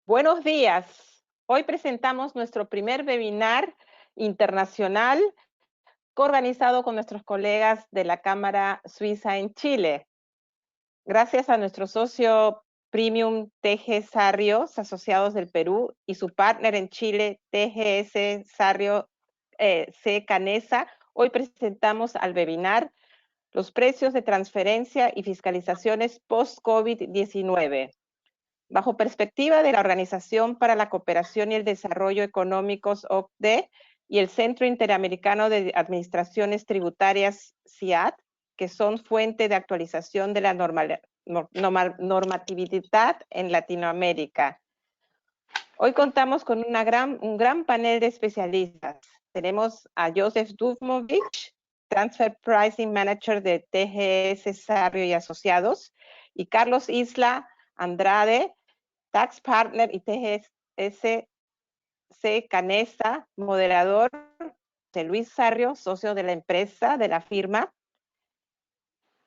Buenos días. Hoy presentamos nuestro primer webinar internacional coorganizado con nuestros colegas de la Cámara Suiza en Chile. Gracias a nuestro socio Premium TG Sarrios, asociados del Perú, y su partner en Chile, TGS Sarrio C. Canesa, hoy presentamos al webinar Los precios de transferencia y fiscalizaciones post-COVID-19. Bajo perspectiva de la Organización para la Cooperación y el Desarrollo Económicos, OCDE, y el Centro Interamericano de Administraciones Tributarias, CIAT, que son fuente de actualización de la normatividad en Latinoamérica. Hoy contamos con un gran panel de especialistas. Tenemos a Joseph Duvmovich, Transfer Pricing Manager de TGS Sarrio y Asociados, y Carlos Isla Andrade, Tax Partner y TGS C. Canesa, moderador, de Luis Sarrio, socio de la empresa, de la firma.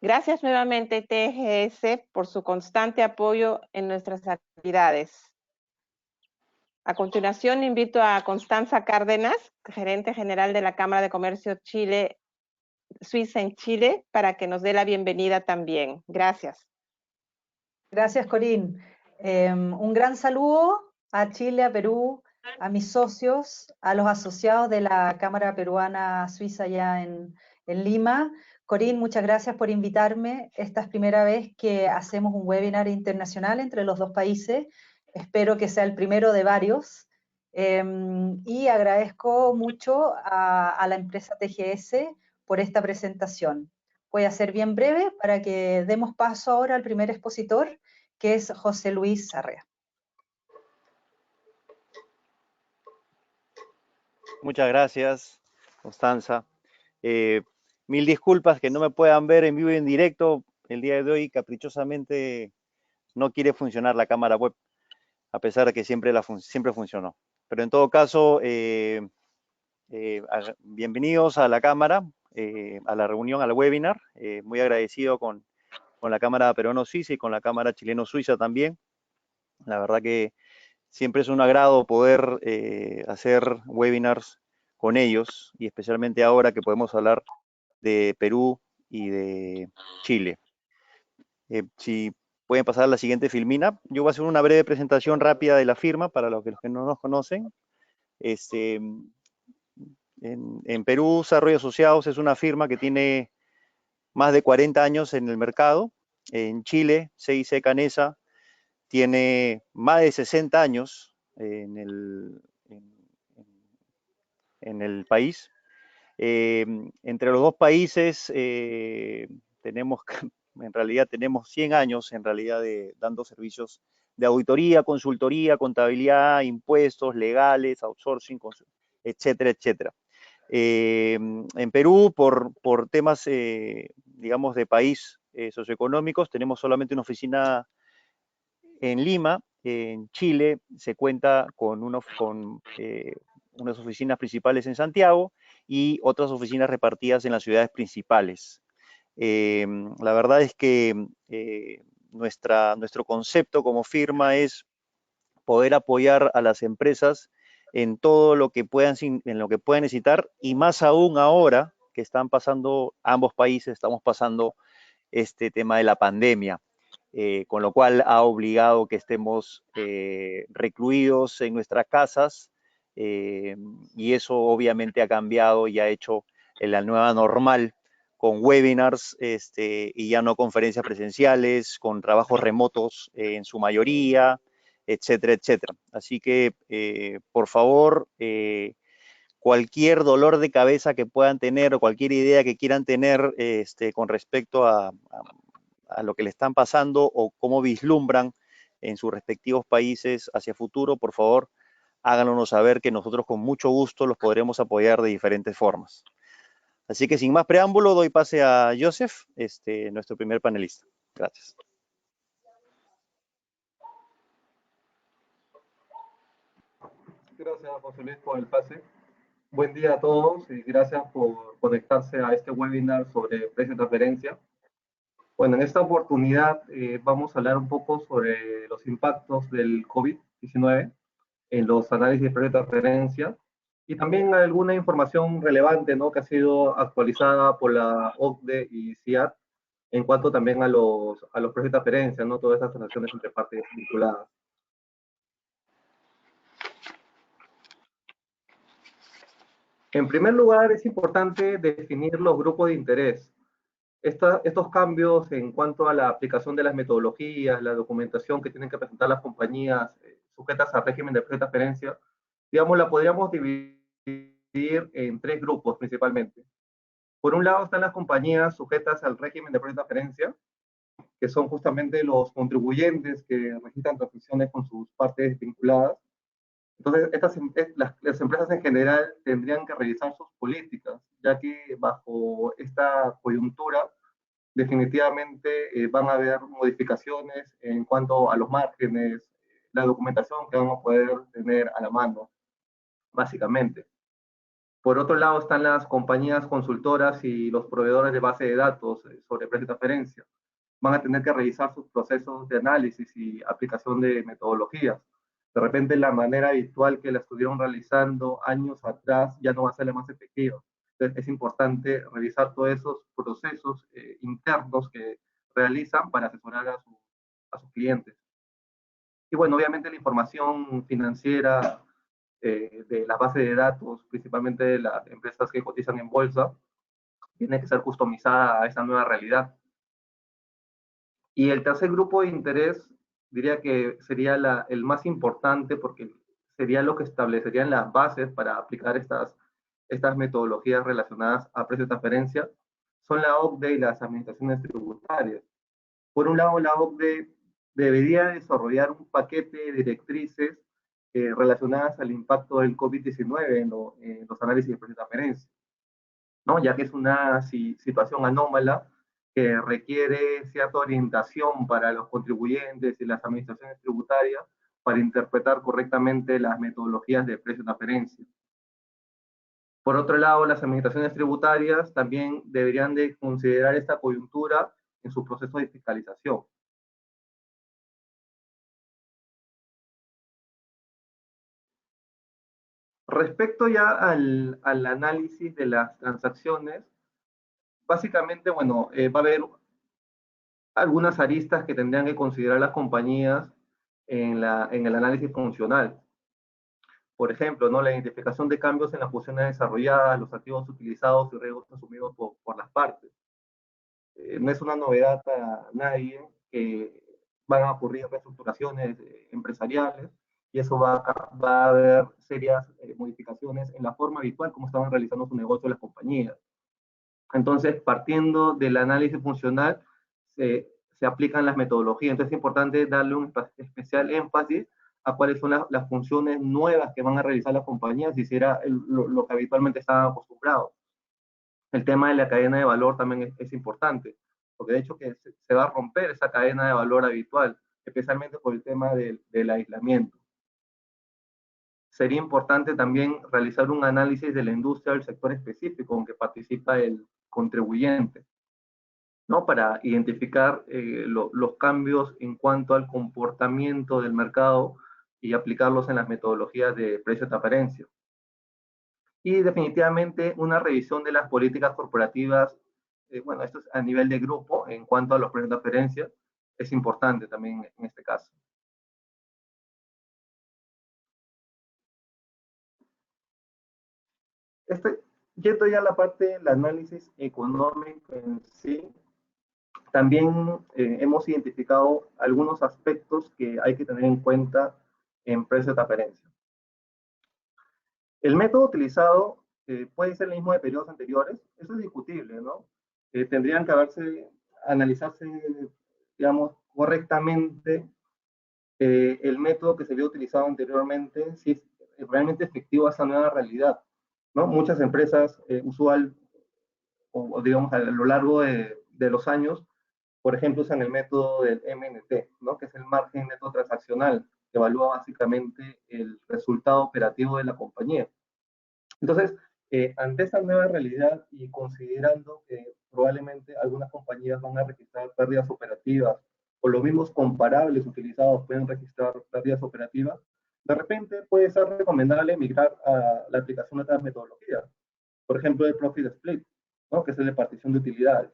Gracias nuevamente, TGS, por su constante apoyo en nuestras actividades. A continuación, invito a Constanza Cárdenas, gerente general de la Cámara de Comercio Suiza en Chile, para que nos dé la bienvenida también. Gracias. Gracias, Corín. Un gran saludo a Chile, a Perú, a mis socios, a los asociados de la Cámara Peruana Suiza allá en Lima. Corín, muchas gracias por invitarme. Esta es primera vez que hacemos un webinar internacional entre los dos países. Espero que sea el primero de varios. Y agradezco mucho a la empresa TGS por esta presentación. Voy a ser bien breve para que demos paso ahora al primer expositor, que es José Luis Sarria. Muchas gracias, Constanza. Mil disculpas que no me puedan ver en vivo y en directo. El día de hoy, caprichosamente, no quiere funcionar la cámara web, a pesar de que siempre funcionó. Pero en todo caso, bienvenidos a la cámara, a la reunión, al webinar. Muy agradecido con la Cámara Peruano-Suiza y con la Cámara Chileno-Suiza también. La verdad que siempre es un agrado poder hacer webinars con ellos, y especialmente ahora que podemos hablar de Perú y de Chile. Si pueden pasar a la siguiente filmina. Yo voy a hacer una breve presentación rápida de la firma para los que no nos conocen. En Perú, Sarrio Asociados es una firma que tiene más de 40 años en el mercado. En Chile, CIC Canesa tiene más de 60 años en el país. Entre los dos países en realidad tenemos 100 años dando servicios de auditoría, consultoría, contabilidad, impuestos, legales, outsourcing, etcétera, etcétera. En Perú, por temas, digamos, de país socioeconómicos, tenemos solamente una oficina en Lima. En Chile se cuenta con unas oficinas principales en Santiago y otras oficinas repartidas en las ciudades principales. La verdad es que nuestro concepto como firma es poder apoyar a las empresas en todo lo que puedan necesitar, y más aún ahora que están pasando, ambos países estamos pasando este tema de la pandemia, con lo cual ha obligado que estemos recluidos en nuestras casas, y eso obviamente ha cambiado y ha hecho la nueva normal con webinars y ya no conferencias presenciales, con trabajos remotos en su mayoría, etcétera, etcétera. Así que, por favor, cualquier dolor de cabeza que puedan tener o cualquier idea que quieran tener con respecto a lo que le están pasando o cómo vislumbran en sus respectivos países hacia futuro, por favor, háganos saber, que nosotros con mucho gusto los podremos apoyar de diferentes formas. Así que sin más preámbulo, doy pase a Joseph, nuestro primer panelista. Gracias. Gracias, José Luis, por el pase. Buen día a todos y gracias por conectarse a este webinar sobre precio de transferencia. Bueno, en esta oportunidad vamos a hablar un poco sobre los impactos del COVID COVID-19 en los análisis de previa transferencia, y también alguna información relevante, ¿no?, que ha sido actualizada por la OCDE y CIAT en cuanto también a los precios de transferencia, ¿no?, todas esas transacciones entre partes vinculadas. En primer lugar, es importante definir los grupos de interés. Estos cambios en cuanto a la aplicación de las metodologías, la documentación que tienen que presentar las compañías sujetas al régimen de previa transferencia, digamos, la podríamos dividir en tres grupos principalmente. Por un lado están las compañías sujetas al régimen de previa transferencia, que son justamente los contribuyentes que registran transacciones con sus partes vinculadas. Entonces, las empresas en general tendrían que revisar sus políticas, ya que bajo esta coyuntura definitivamente van a haber modificaciones en cuanto a los márgenes, la documentación que vamos a poder tener a la mano, básicamente. Por otro lado están las compañías consultoras y los proveedores de base de datos sobre precios de transferencia. Van a tener que revisar sus procesos de análisis y aplicación de metodologías. De repente la manera habitual que la estuvieron realizando años atrás ya no va a ser la más efectiva. Entonces es importante revisar todos esos procesos internos que realizan para asesorar a sus clientes. Y bueno, obviamente la información financiera de las bases de datos, principalmente de las empresas que cotizan en bolsa, tiene que ser customizada a esa nueva realidad. Y el tercer grupo de interés, diría que sería el más importante porque sería lo que establecerían las bases para aplicar estas metodologías relacionadas a precios de transferencia, son la OCDE y las administraciones tributarias. Por un lado, la OCDE debería desarrollar un paquete de directrices relacionadas al impacto del COVID-19 en los análisis de precios de transferencia, ¿no?, ya que es una situación anómala que requiere cierta orientación para los contribuyentes y las administraciones tributarias para interpretar correctamente las metodologías de precio de transferencia. Por otro lado, las administraciones tributarias también deberían de considerar esta coyuntura en su proceso de fiscalización. Respecto ya al análisis de las transacciones, básicamente, bueno, va a haber algunas aristas que tendrían que considerar las compañías en el análisis funcional. Por ejemplo, ¿no?, la identificación de cambios en las funciones desarrolladas, los activos utilizados y riesgos asumidos por las partes. No es una novedad a nadie que van a ocurrir reestructuraciones empresariales y eso va a haber serias modificaciones en la forma habitual como estaban realizando su negocio las compañías. Entonces, partiendo del análisis funcional, se aplican las metodologías. Entonces, es importante darle un especial énfasis a cuáles son las funciones nuevas que van a realizar las compañías, si será lo que habitualmente estaban acostumbrados. El tema de la cadena de valor también es importante, porque de hecho que se va a romper esa cadena de valor habitual, especialmente por el tema del aislamiento. Sería importante también realizar un análisis de la industria del sector específico en que participa el contribuyente, ¿no?, para identificar los cambios en cuanto al comportamiento del mercado y aplicarlos en las metodologías de precio de transferencia. Y definitivamente una revisión de las políticas corporativas, bueno, esto es a nivel de grupo, en cuanto a los precios de transferencia, es importante también en este caso. Yendo ya a la parte del análisis económico en sí, también hemos identificado algunos aspectos que hay que tener en cuenta en precio de transferencia. El método utilizado puede ser el mismo de periodos anteriores, eso es discutible, ¿no? Tendrían que analizarse, digamos, correctamente el método que se había utilizado anteriormente, si es realmente efectivo a esa nueva realidad, ¿no? Muchas empresas o digamos a lo largo de los años, por ejemplo, usan el método del MNT, ¿no?, que es el margen neto transaccional, que evalúa básicamente el resultado operativo de la compañía. Entonces, ante esta nueva realidad y considerando que probablemente algunas compañías van a registrar pérdidas operativas o los mismos comparables utilizados pueden registrar pérdidas operativas, De repente puede ser recomendable migrar a la aplicación de otras metodologías, por ejemplo, el Profit Split, ¿no? Que es el de partición de utilidades.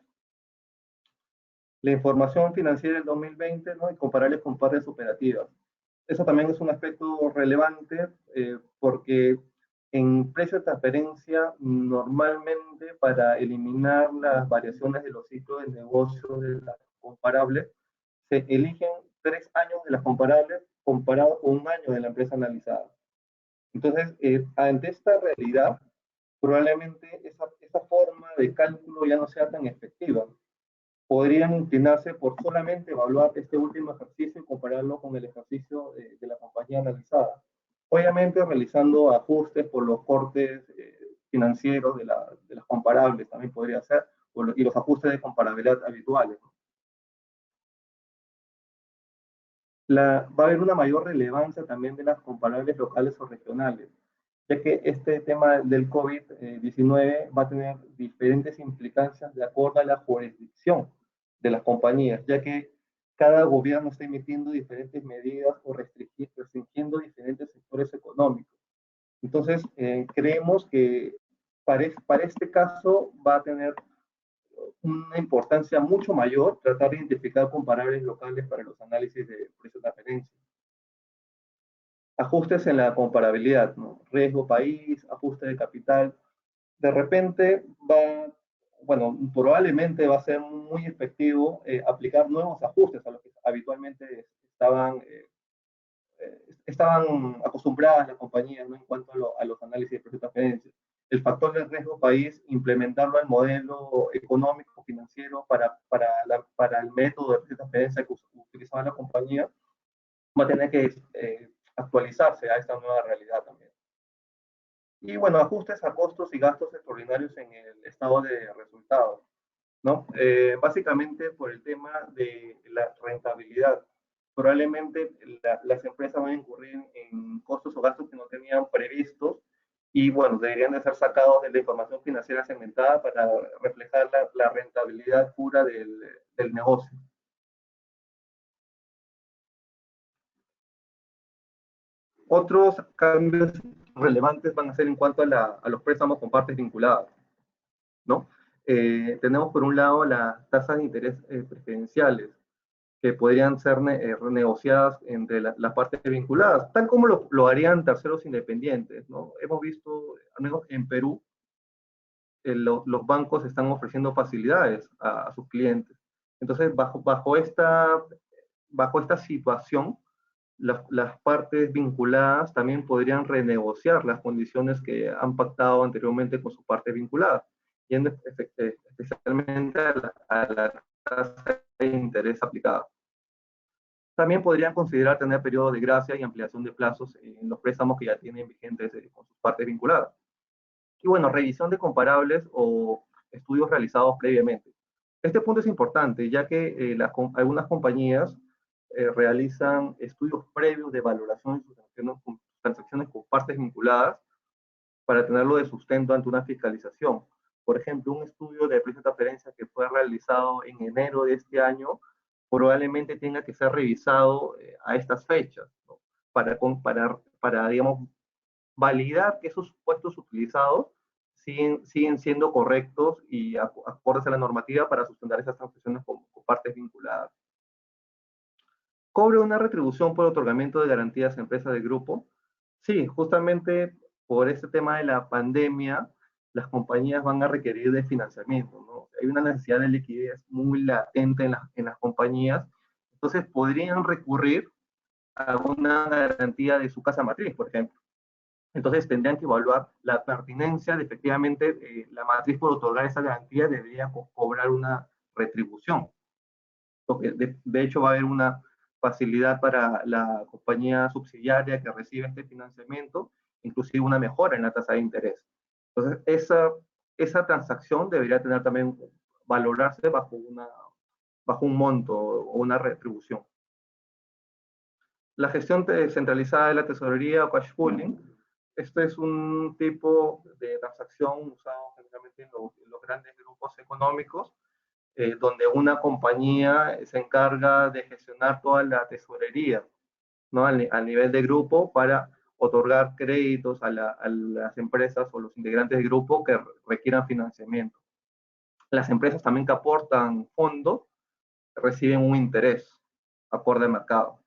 La información financiera del 2020, ¿no? Y compararles con partes operativas. Eso también es un aspecto relevante porque en precio de transferencia, normalmente para eliminar las variaciones de los ciclos de negocio de las comparables, se eligen 3 años de las comparables comparado con un año de la empresa analizada. Entonces, ante esta realidad, probablemente esa forma de cálculo ya no sea tan efectiva. Podrían inclinarse por solamente evaluar este último ejercicio y compararlo con el ejercicio de la compañía analizada. Obviamente realizando ajustes por los cortes financieros de las comparables también podría ser, y los ajustes de comparabilidad habituales. Va a haber una mayor relevancia también de las comparables locales o regionales, ya que este tema del COVID-19 va a tener diferentes implicancias de acuerdo a la jurisdicción de las compañías, ya que cada gobierno está emitiendo diferentes medidas o restringiendo diferentes sectores económicos. Entonces, creemos que para este caso va a tener una importancia mucho mayor tratar de identificar comparables locales para los análisis de precios de referencia. Ajustes en la comparabilidad, ¿no? Riesgo país, ajuste de capital. De repente probablemente va a ser muy efectivo aplicar nuevos ajustes a los que habitualmente estaban acostumbradas las compañías, ¿no? En cuanto a los análisis de precios de referencia. El factor de riesgo país, implementarlo al modelo económico financiero para el método de precios de referencia que utilizaba la compañía, va a tener que actualizarse a esta nueva realidad también. Y bueno, ajustes a costos y gastos extraordinarios en el estado de resultados, ¿no? Básicamente por el tema de la rentabilidad. Probablemente las empresas van a incurrir en costos o gastos que no tenían previstos y bueno, deberían de ser sacados de la información financiera segmentada para reflejar la rentabilidad pura del negocio. Otros cambios relevantes van a ser en cuanto a los préstamos con partes vinculadas, ¿no? Tenemos por un lado las tasas de interés preferenciales, que podrían ser renegociadas entre las partes vinculadas, tal como lo harían terceros independientes, ¿no? Hemos visto, al menos en Perú, los bancos están ofreciendo facilidades a sus clientes. Entonces, bajo esta situación, las partes vinculadas también podrían renegociar las condiciones que han pactado anteriormente con sus partes vinculadas, yendo especialmente a la tasa de interés aplicada. También podrían considerar tener periodo de gracia y ampliación de plazos en los préstamos que ya tienen vigentes con sus partes vinculadas. Y bueno, revisión de comparables o estudios realizados previamente. Este punto es importante, ya que algunas compañías realizan estudios previos de valoración de sus transacciones con partes vinculadas para tenerlo de sustento ante una fiscalización. Por ejemplo, un estudio de precio de transferencia que fue realizado en enero de este año probablemente tenga que ser revisado a estas fechas, ¿no? para, digamos, validar que esos supuestos utilizados siguen siendo correctos y acordes a la normativa para sustentar esas transacciones con partes vinculadas. ¿Cobra una retribución por otorgamiento de garantías a empresas del grupo? Sí, justamente por este tema de la pandemia, las compañías van a requerir de financiamiento, ¿no? Hay una necesidad de liquidez muy latente en las compañías, entonces podrían recurrir a una garantía de su casa matriz, por ejemplo. Entonces tendrían que evaluar la pertinencia de efectivamente la matriz por otorgar esa garantía debería cobrar una retribución. Porque de hecho va a haber una facilidad para la compañía subsidiaria que recibe este financiamiento, inclusive una mejora en la tasa de interés. Entonces, esa transacción debería tener también, valorarse bajo un monto o una retribución. La gestión centralizada de la tesorería o cash pooling, este es un tipo de transacción usado generalmente en los grandes grupos económicos, donde una compañía se encarga de gestionar toda la tesorería ¿no? A nivel de grupo para otorgar créditos a las empresas o los integrantes del grupo que requieran financiamiento. Las empresas también que aportan fondos reciben un interés acorde al mercado.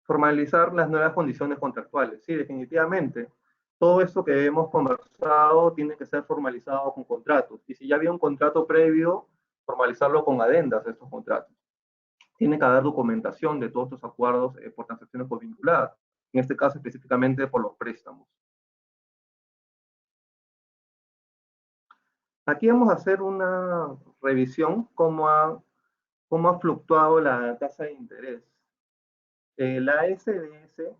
Formalizar las nuevas condiciones contractuales. Sí, definitivamente. Todo esto que hemos conversado tiene que ser formalizado con contratos. Y si ya había un contrato previo, formalizarlo con adendas de estos contratos. Tiene que haber documentación de todos estos acuerdos por transacciones vinculadas. En este caso específicamente por los préstamos. Aquí vamos a hacer una revisión cómo ha fluctuado la tasa de interés. La SBS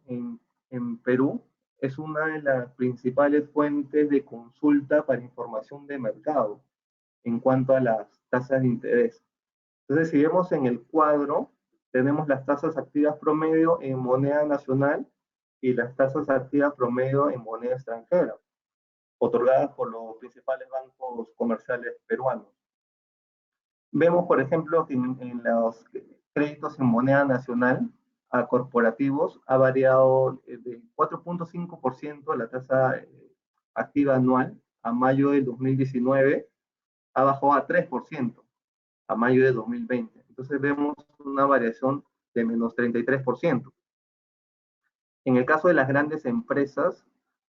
en Perú es una de las principales fuentes de consulta para información de mercado en cuanto a las tasas de interés. Entonces, si vemos en el cuadro, tenemos las tasas activas promedio en moneda nacional y las tasas activas promedio en moneda extranjera, otorgadas por los principales bancos comerciales peruanos. Vemos, por ejemplo, que en los créditos en moneda nacional a corporativos ha variado de 4.5% la tasa activa anual a mayo del 2019, ha bajado a 3% a mayo de 2020. Entonces vemos una variación de menos 33%. En el caso de las grandes empresas,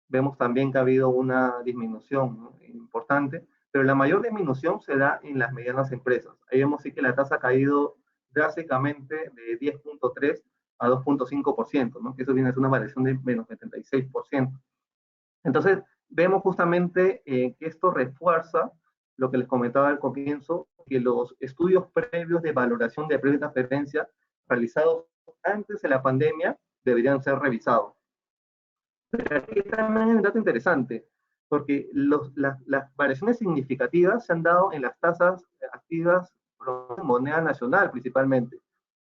vemos también que ha habido una disminución, ¿no?, importante, pero la mayor disminución se da en las medianas empresas. Ahí vemos sí que la tasa ha caído drásticamente de 10.3 a 2.5%, ¿no? Que eso viene a ser una variación de menos 76%. Entonces, vemos justamente que esto refuerza lo que les comentaba al comienzo, que los estudios previos de valoración de previa transferencia realizados antes de la pandemia deberían ser revisados. Pero aquí también hay un dato interesante, porque las variaciones significativas se han dado en las tasas activas en moneda nacional principalmente,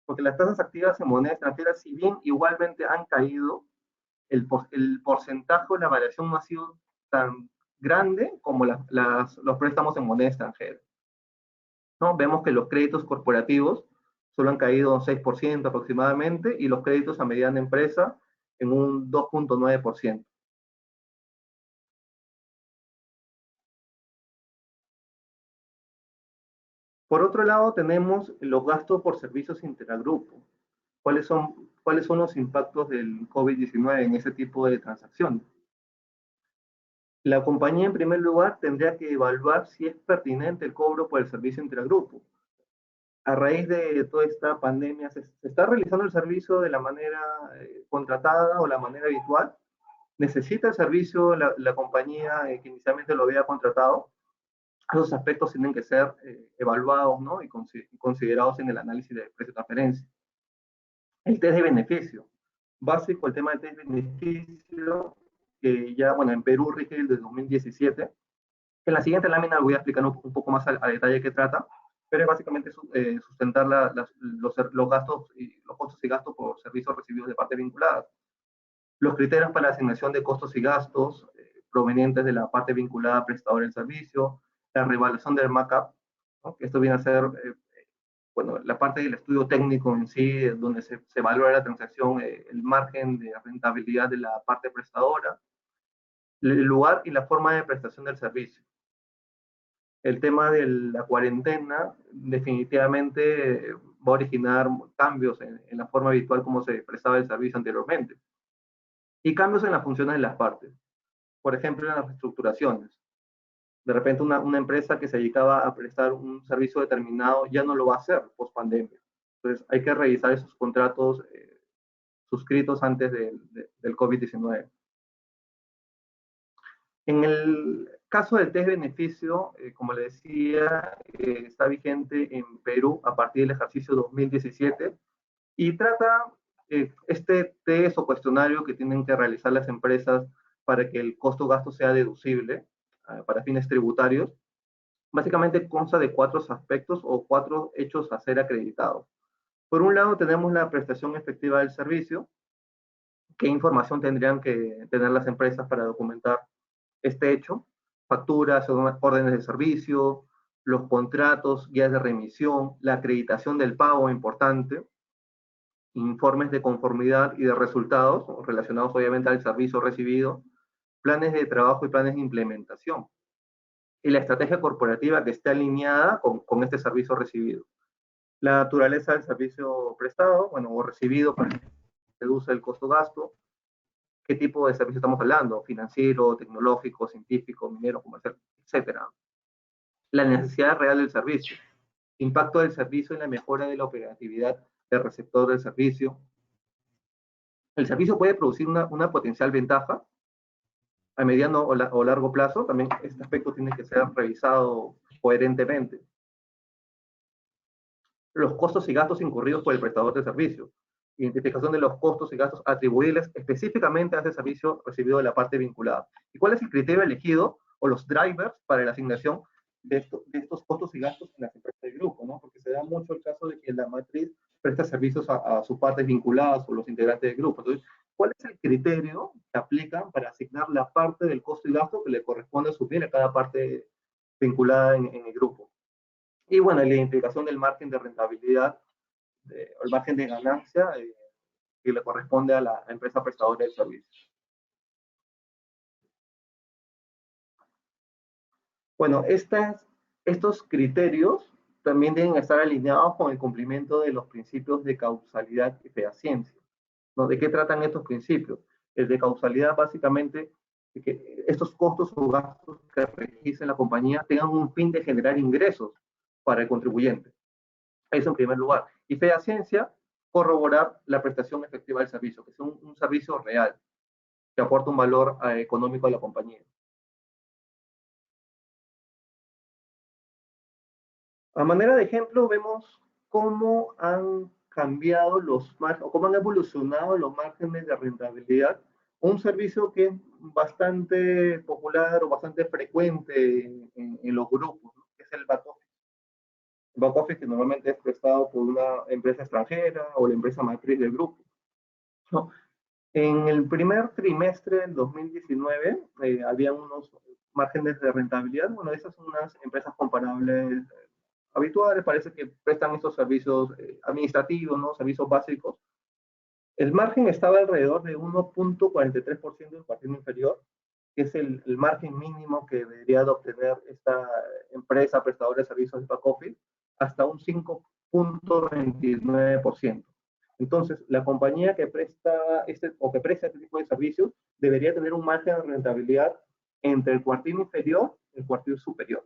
porque las tasas activas en moneda extranjera, si bien igualmente han caído, el porcentaje o la variación no ha sido tan grande como los préstamos en moneda extranjera, ¿no? Vemos que los créditos corporativos solo han caído un 6% aproximadamente y los créditos a mediana empresa en un 2.9%. Por otro lado, tenemos los gastos por servicios interagrupo. ¿Cuáles son los impactos del COVID-19 en ese tipo de transacciones? La compañía, en primer lugar, tendría que evaluar si es pertinente el cobro por el servicio interagrupo. A raíz de toda esta pandemia, ¿se está realizando el servicio de la manera contratada o la manera habitual? ¿Necesita el servicio la compañía que inicialmente lo había contratado? Esos aspectos tienen que ser evaluados, ¿no?, y considerados en el análisis de precio de transferencia. El test de beneficio. Básico el tema del test de beneficio, que ya, bueno, en Perú rige desde 2017. En la siguiente lámina voy a explicar un poco más a detalle qué trata, pero es básicamente sustentar los gastos y los costos y gastos por servicios recibidos de parte vinculada. Los criterios para la asignación de costos y gastos provenientes de la parte vinculada a prestador del servicio, la revaluación del markup, ¿no?, que esto viene a ser bueno, la parte del estudio técnico en sí, donde se valora la transacción, el margen de rentabilidad de la parte prestadora, el lugar y la forma de prestación del servicio. El tema de la cuarentena definitivamente va a originar cambios en la forma habitual como se prestaba el servicio anteriormente. Y cambios en las funciones de las partes. Por ejemplo, en las reestructuraciones. De repente una empresa que se dedicaba a prestar un servicio determinado ya no lo va a hacer post pandemia. Entonces hay que revisar esos contratos suscritos antes del COVID-19. En el caso del test beneficio, como le decía, está vigente en Perú a partir del ejercicio 2017 y trata este test o cuestionario que tienen que realizar las empresas para que el costo-gasto sea deducible para fines tributarios. Básicamente consta de 4 aspectos o 4 hechos a ser acreditados. Por un lado tenemos la prestación efectiva del servicio. ¿Qué información tendrían que tener las empresas para documentar este hecho? Facturas, órdenes de servicio, los contratos, guías de remisión, la acreditación del pago, importante, informes de conformidad y de resultados relacionados obviamente al servicio recibido, planes de trabajo y planes de implementación, y la estrategia corporativa que esté alineada con este servicio recibido. La naturaleza del servicio prestado, bueno, o recibido para que reduce el costo-gasto, qué tipo de servicio estamos hablando, financiero, tecnológico, científico, minero, comercial, etc. La necesidad real del servicio, impacto del servicio en la mejora de la operatividad del receptor del servicio. El servicio puede producir una potencial ventaja a mediano o largo plazo. También este aspecto tiene que ser revisado coherentemente. Los costos y gastos incurridos por el prestador de servicio. Identificación de los costos y gastos atribuibles específicamente a ese servicio recibido de la parte vinculada. ¿Y cuál es el criterio elegido o los drivers para la asignación de estos costos y gastos en las empresas del grupo, ¿no? Porque se da mucho el caso de que la matriz presta servicios a sus partes vinculadas o los integrantes del grupo. Entonces, ¿cuál es el criterio que aplican para asignar la parte del costo y gasto que le corresponde asumir a cada parte vinculada en el grupo? Y bueno, la identificación del margen de rentabilidad, o el margen de ganancia que le corresponde a la empresa prestadora de servicios. Bueno, estos criterios también deben estar alineados con el cumplimiento de los principios de causalidad y fehaciencia, ¿no? ¿De qué tratan estos principios? El de causalidad, básicamente, de que estos costos o gastos que registre la compañía tengan un fin de generar ingresos para el contribuyente. Eso en primer lugar. Y fehaciencia, corroborar la prestación efectiva del servicio, que es un servicio real, que aporta un valor económico a la compañía. A manera de ejemplo, vemos cómo han cambiado o cómo han evolucionado los márgenes de rentabilidad. Un servicio que es bastante popular o bastante frecuente en los grupos, ¿no? Que es el back office. El back office que normalmente es prestado por una empresa extranjera o la empresa matriz del grupo, ¿no? En el primer trimestre del 2019 había unos márgenes de rentabilidad. Bueno, esas son unas empresas comparables habituales, parece que prestan estos servicios administrativos, ¿no? Servicios básicos. El margen estaba alrededor de 1.43% del cuartil inferior, que es el margen mínimo que debería de obtener esta empresa prestadora de servicios de back office, hasta un 5.29%. Entonces, la compañía que presta este tipo de servicios debería tener un margen de rentabilidad entre el cuartil inferior y el cuartil superior.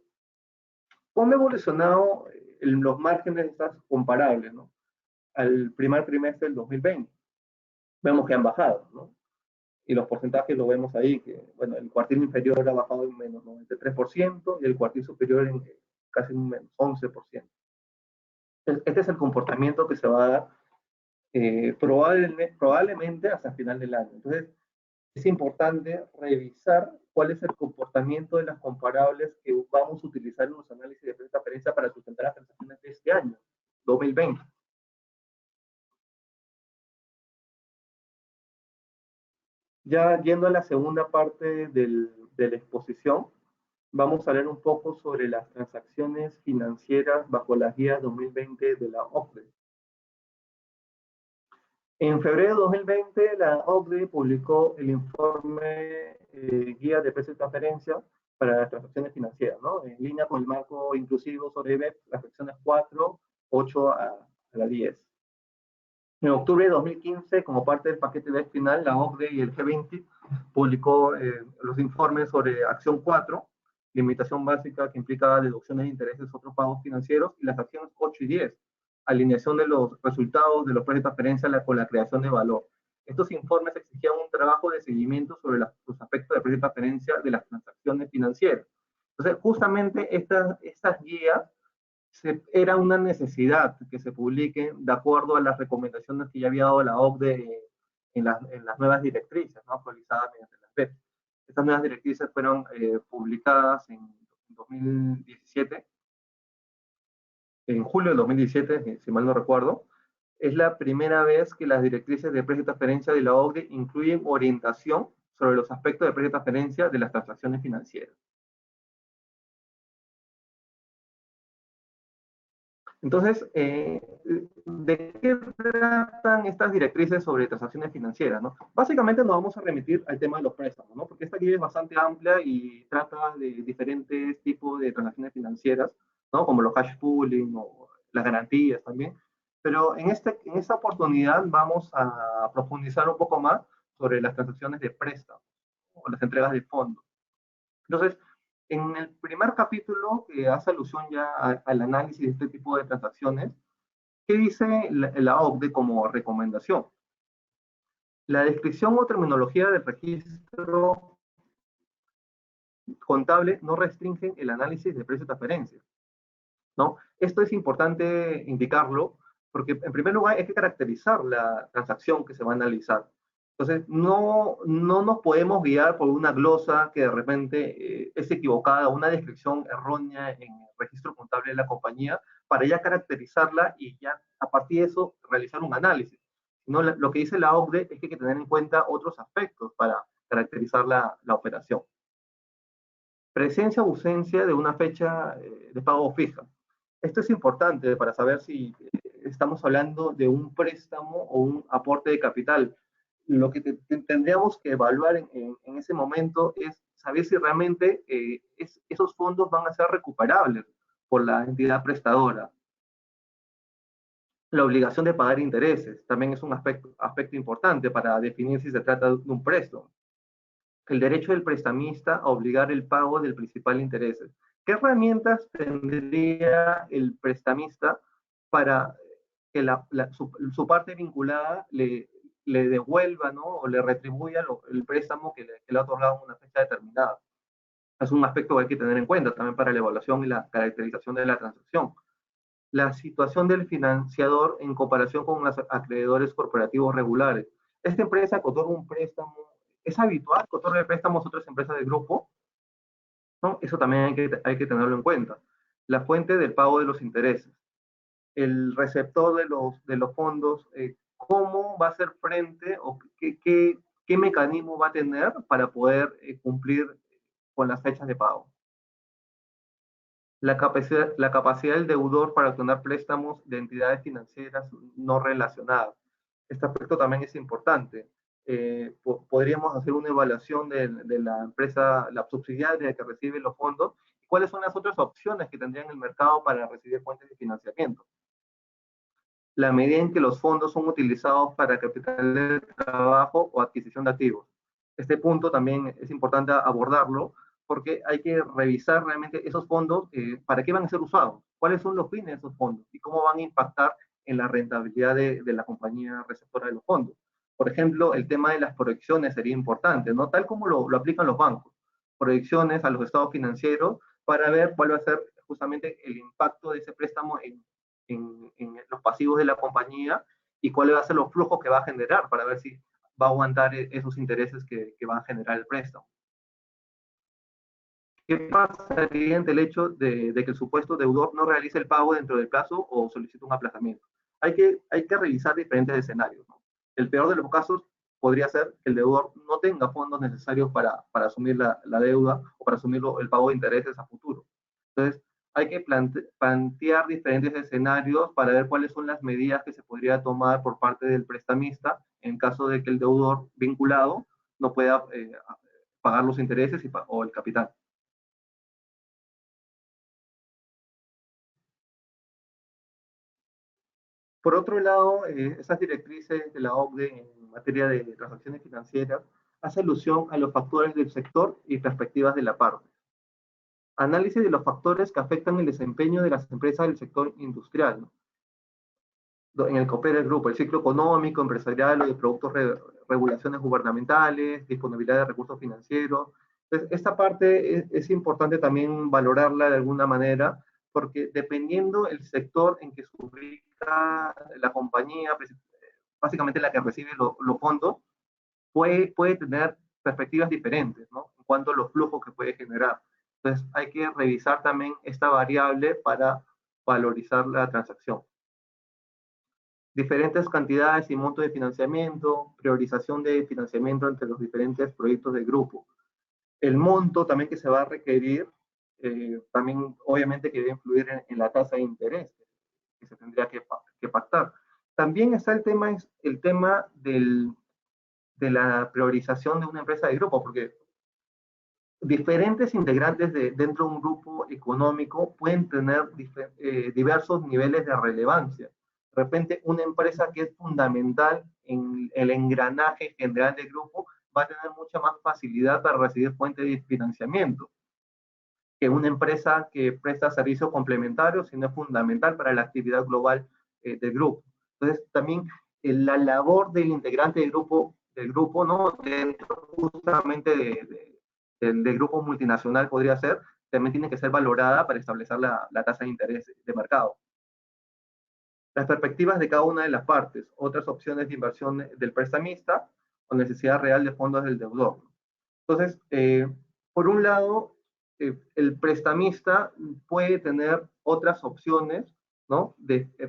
¿Cómo han evolucionado los márgenes estas comparables, ¿no? Al primer trimestre del 2020? Vemos que han bajado, ¿no? Y los porcentajes lo vemos ahí, que bueno, el cuartil inferior ha bajado en menos 93% y el cuartil superior en casi un menos 11%. Este es el comportamiento que se va a dar probablemente hasta el final del año. Entonces, es importante revisar cuál es el comportamiento de las comparables que vamos a utilizar en los análisis de transparencia para sustentar las transacciones de este año, 2020. Ya yendo a la segunda parte de la exposición, vamos a hablar un poco sobre las transacciones financieras bajo las guías 2020 de la OCDE. En febrero de 2020, la OCDE publicó el informe Guía de Precios y Transferencia para las transacciones financieras, ¿no? En línea con el marco inclusivo sobre BEPS, las secciones 4, 8 a la 10. En octubre de 2015, como parte del paquete BEPS final, la OCDE y el G20 publicó los informes sobre acción 4, limitación básica que implica deducciones de intereses, otros pagos financieros, y las acciones 8 y 10, alineación de los resultados de los precios de transferencia con la creación de valor. Estos informes exigían un trabajo de seguimiento sobre los aspectos de precio de transferencia de las transacciones financieras. Entonces, justamente estas guías era una necesidad que se publiquen de acuerdo a las recomendaciones que ya había dado la OCDE en las nuevas directrices, ¿no? Actualizadas mediante las BEPS. Estas nuevas directrices fueron publicadas en 2017, en julio de 2017, si mal no recuerdo. Es la primera vez que las directrices de precio de transferencia de la OCDE incluyen orientación sobre los aspectos de precio de transferencia de las transacciones financieras. Entonces, ¿de qué tratan estas directrices sobre transacciones financieras, ¿no? Básicamente nos vamos a remitir al tema de los préstamos, ¿no? Porque esta guía es bastante amplia y trata de diferentes tipos de transacciones financieras, ¿no? Como los cash pooling o las garantías también. Pero en esta oportunidad vamos a profundizar un poco más sobre las transacciones de préstamo o las entregas de fondos. Entonces, en el primer capítulo, que hace alusión ya al análisis de este tipo de transacciones, ¿qué dice la OCDE como recomendación? La descripción o terminología del registro contable no restringen el análisis de precio de transferencia, ¿no? Esto es importante indicarlo porque, en primer lugar, hay que caracterizar la transacción que se va a analizar. Entonces, no nos podemos guiar por una glosa que de repente es equivocada, una descripción errónea en el registro contable de la compañía, para ya caracterizarla y ya a partir de eso realizar un análisis. No, lo que dice la OCDE es que hay que tener en cuenta otros aspectos para caracterizar la operación. Presencia o ausencia de una fecha de pago fija. Esto es importante para saber si estamos hablando de un préstamo o un aporte de capital. Lo que tendríamos que evaluar en ese momento es saber si realmente esos fondos van a ser recuperables por la entidad prestadora. La obligación de pagar intereses también es un aspecto importante para definir si se trata de un préstamo. El derecho del prestamista a obligar el pago del principal interés. ¿Qué herramientas tendría el prestamista para que su parte vinculada le devuelva, ¿no? O le retribuya el préstamo que le ha otorgado en una fecha determinada? Es un aspecto que hay que tener en cuenta también para la evaluación y la caracterización de la transacción. La situación del financiador en comparación con los acreedores corporativos regulares. Esta empresa que otorga un préstamo, ¿es habitual que otorgue préstamos a otras empresas del grupo? ¿No? Eso también hay que tenerlo en cuenta. La fuente del pago de los intereses. El receptor de los fondos, ¿cómo va a hacer frente o qué mecanismo va a tener para poder cumplir con las fechas de pago? La capacidad del deudor para obtener préstamos de entidades financieras no relacionadas. Este aspecto también es importante. Podríamos hacer una evaluación de la empresa, la subsidiaria que recibe los fondos, y cuáles son las otras opciones que tendría en el mercado para recibir fuentes de financiamiento. La medida en que los fondos son utilizados para capital de trabajo o adquisición de activos. Este punto también es importante abordarlo, porque hay que revisar realmente esos fondos, para qué van a ser usados, cuáles son los fines de esos fondos y cómo van a impactar en la rentabilidad de la compañía receptora de los fondos. Por ejemplo, el tema de las proyecciones sería importante, ¿no? Tal como lo aplican los bancos, proyecciones a los estados financieros para ver cuál va a ser justamente el impacto de ese préstamo en los pasivos de la compañía y cuáles van a ser los flujos que va a generar para ver si va a aguantar esos intereses que va a generar el préstamo. ¿Qué pasaría ante el hecho de que el supuesto deudor no realice el pago dentro del plazo o solicite un aplazamiento? Hay que revisar diferentes escenarios, ¿no? El peor de los casos podría ser que el deudor no tenga fondos necesarios para asumir la deuda o para asumir el pago de intereses a futuro. Entonces, hay que plantear diferentes escenarios para ver cuáles son las medidas que se podría tomar por parte del prestamista en caso de que el deudor vinculado no pueda pagar los intereses o el capital. Por otro lado, esas directrices de la OCDE en materia de transacciones financieras hace alusión a los factores del sector y perspectivas de la parte. Análisis de los factores que afectan el desempeño de las empresas del sector industrial, ¿no? En el que opera el grupo, el ciclo económico, empresarial o de productos, regulaciones gubernamentales, disponibilidad de recursos financieros. Entonces, esta parte es importante también valorarla de alguna manera, porque dependiendo el sector en que se ubica la compañía, básicamente la que recibe los fondos, puede tener perspectivas diferentes, ¿no? En cuanto a los flujos que puede generar. Entonces, hay que revisar también esta variable para valorizar la transacción. Diferentes cantidades y montos de financiamiento, priorización de financiamiento entre los diferentes proyectos del grupo. El monto también que se va a requerir, también obviamente que debe influir en la tasa de interés se tendría que pactar. También está el tema de la priorización de una empresa de grupo, porque diferentes integrantes dentro de un grupo económico pueden tener diversos niveles de relevancia. De repente, una empresa que es fundamental en el engranaje general del grupo va a tener mucha más facilidad para recibir fuentes de financiamiento que una empresa que presta servicios complementarios, sino es fundamental para la actividad global del grupo. Entonces, también la labor del integrante del grupo, ¿no? Dentro justamente del grupo multinacional podría ser, también tiene que ser valorada para establecer la tasa de interés de mercado. Las perspectivas de cada una de las partes, otras opciones de inversión del prestamista o necesidad real de fondos del deudor. Entonces, por un lado, el prestamista puede tener otras opciones, ¿no?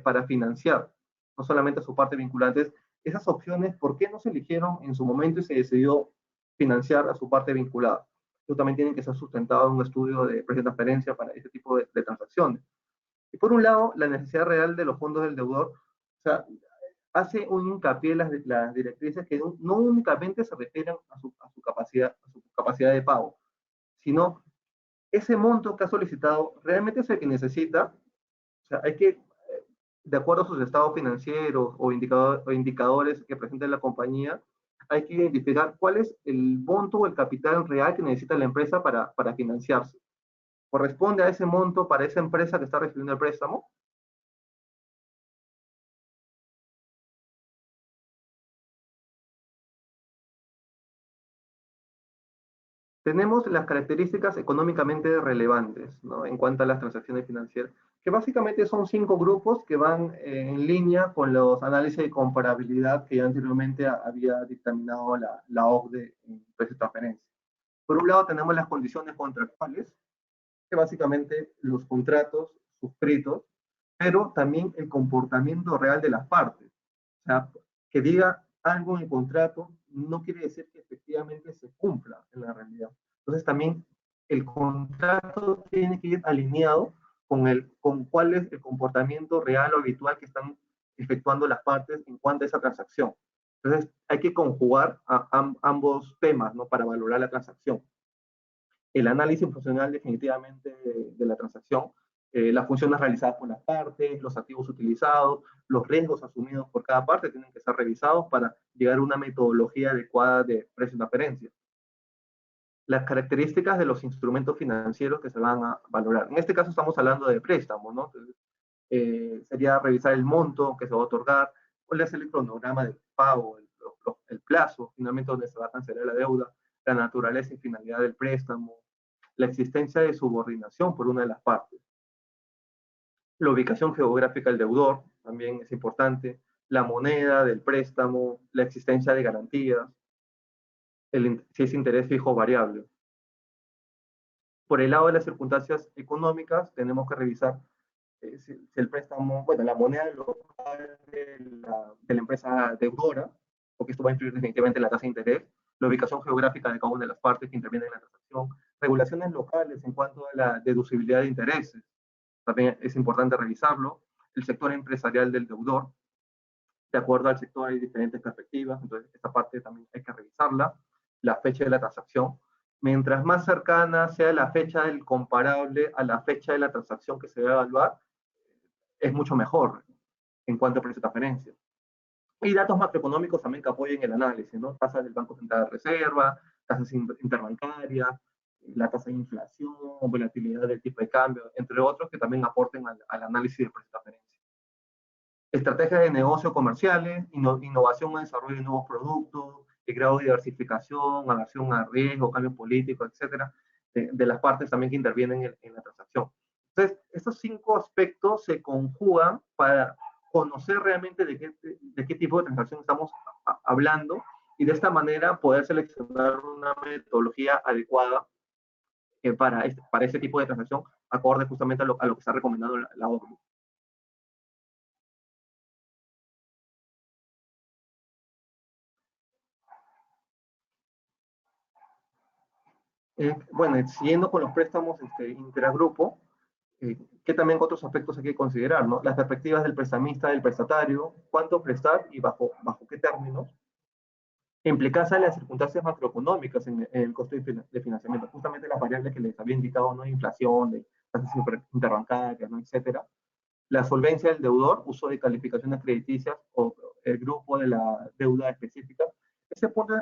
Para financiar, no solamente su parte vinculante. Esas opciones, ¿por qué no se eligieron en su momento y se decidió financiar a su parte vinculada? Eso también tiene que ser sustentado en un estudio de precio de transferencia para este tipo de transacciones. Y por un lado, la necesidad real de los fondos del deudor, o sea, hace un hincapié las directrices que no únicamente se refieren a su capacidad de pago, sino ese monto que ha solicitado realmente es el que necesita. O sea, hay que, de acuerdo a sus estados financieros o indicadores que presente la compañía, hay que identificar cuál es el monto o el capital real que necesita la empresa para financiarse. ¿Corresponde a ese monto para esa empresa que está recibiendo el préstamo? Tenemos las características económicamente relevantes, ¿no? En cuanto a las transacciones financieras, que básicamente son 5 grupos que van en línea con los análisis de comparabilidad que ya anteriormente había dictaminado la OCDE en precio de transferencia. Por un lado tenemos las condiciones contractuales, que básicamente los contratos suscritos, pero también el comportamiento real de las partes. O sea, que diga algo en el contrato no quiere decir que efectivamente se cumpla en la realidad. Entonces también el contrato tiene que ir alineado con cuál es el comportamiento real o habitual que están efectuando las partes en cuanto a esa transacción. Entonces hay que conjugar ambos temas, ¿no? Para valorar la transacción. El análisis funcional definitivamente de la transacción, las funciones realizadas por las partes, los activos utilizados, los riesgos asumidos por cada parte tienen que ser revisados para llegar a una metodología adecuada de precio de transferencia. Las características de los instrumentos financieros que se van a valorar. En este caso estamos hablando de préstamos, ¿no? Entonces, sería revisar el monto que se va a otorgar, cuál es el cronograma de pago, el plazo, finalmente donde se va a cancelar la deuda, la naturaleza y finalidad del préstamo, la existencia de subordinación por una de las partes. La ubicación geográfica del deudor también es importante, la moneda del préstamo, la existencia de garantías, si es interés fijo o variable. Por el lado de las circunstancias económicas, tenemos que revisar si el préstamo, bueno, la moneda local de la empresa deudora, porque esto va a influir definitivamente en la tasa de interés, la ubicación geográfica de cada una de las partes que intervienen en la transacción, regulaciones locales en cuanto a la deducibilidad de intereses, también es importante revisarlo, el sector empresarial del deudor, de acuerdo al sector hay diferentes perspectivas, entonces esta parte también hay que revisarla, la fecha de la transacción. Mientras más cercana sea la fecha del comparable a la fecha de la transacción que se debe evaluar, es mucho mejor en cuanto a precio de transferencia. Y datos macroeconómicos también que apoyen el análisis, ¿no? Tasas del Banco Central de Reserva, tasas interbancarias, la tasa de inflación, volatilidad del tipo de cambio, entre otros que también aporten al análisis de precio de transferencia. Estrategias de negocio comerciales, innovación o desarrollo de nuevos productos, el grado de diversificación, aversión a riesgo, cambio político, etcétera, de las partes también que intervienen en la transacción. Entonces, estos 5 aspectos se conjugan para conocer realmente de qué tipo de transacción estamos hablando y de esta manera poder seleccionar una metodología adecuada para este tipo de transacción, acorde justamente a lo que está recomendando la OCDE. Bueno, siguiendo con los préstamos intragrupo, ¿Qué también otros aspectos hay que considerar, ¿no? Las perspectivas del prestamista, del prestatario, cuánto prestar y bajo qué términos, implicarse las circunstancias macroeconómicas en el costo de financiamiento, justamente las variables que les había indicado, ¿no? Inflación, de tasas interbancarias, ¿no? Etcétera. La solvencia del deudor, uso de calificaciones crediticias o el grupo de la deuda específica. Ese punto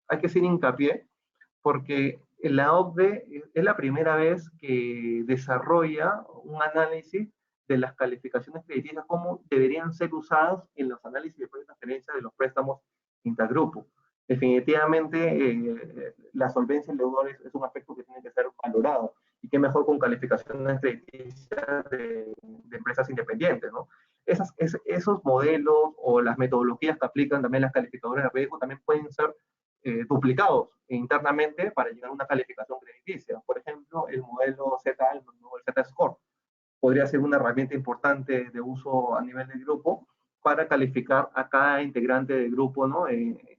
hay que hacer hincapié porque la OCDE es la primera vez que desarrolla un análisis de las calificaciones crediticias, cómo deberían ser usadas en los análisis de transferencia de los préstamos intergrupo. Definitivamente, la solvencia del deudor es un aspecto que tiene que ser valorado, y qué mejor con calificaciones crediticias de empresas independientes, ¿no? Esos modelos o las metodologías que aplican también las calificadoras de riesgo también pueden ser duplicados internamente para llegar a una calificación crediticia. Por ejemplo, el modelo Z-Alpha, el Z-Score, podría ser una herramienta importante de uso a nivel del grupo para calificar a cada integrante del grupo, ¿no?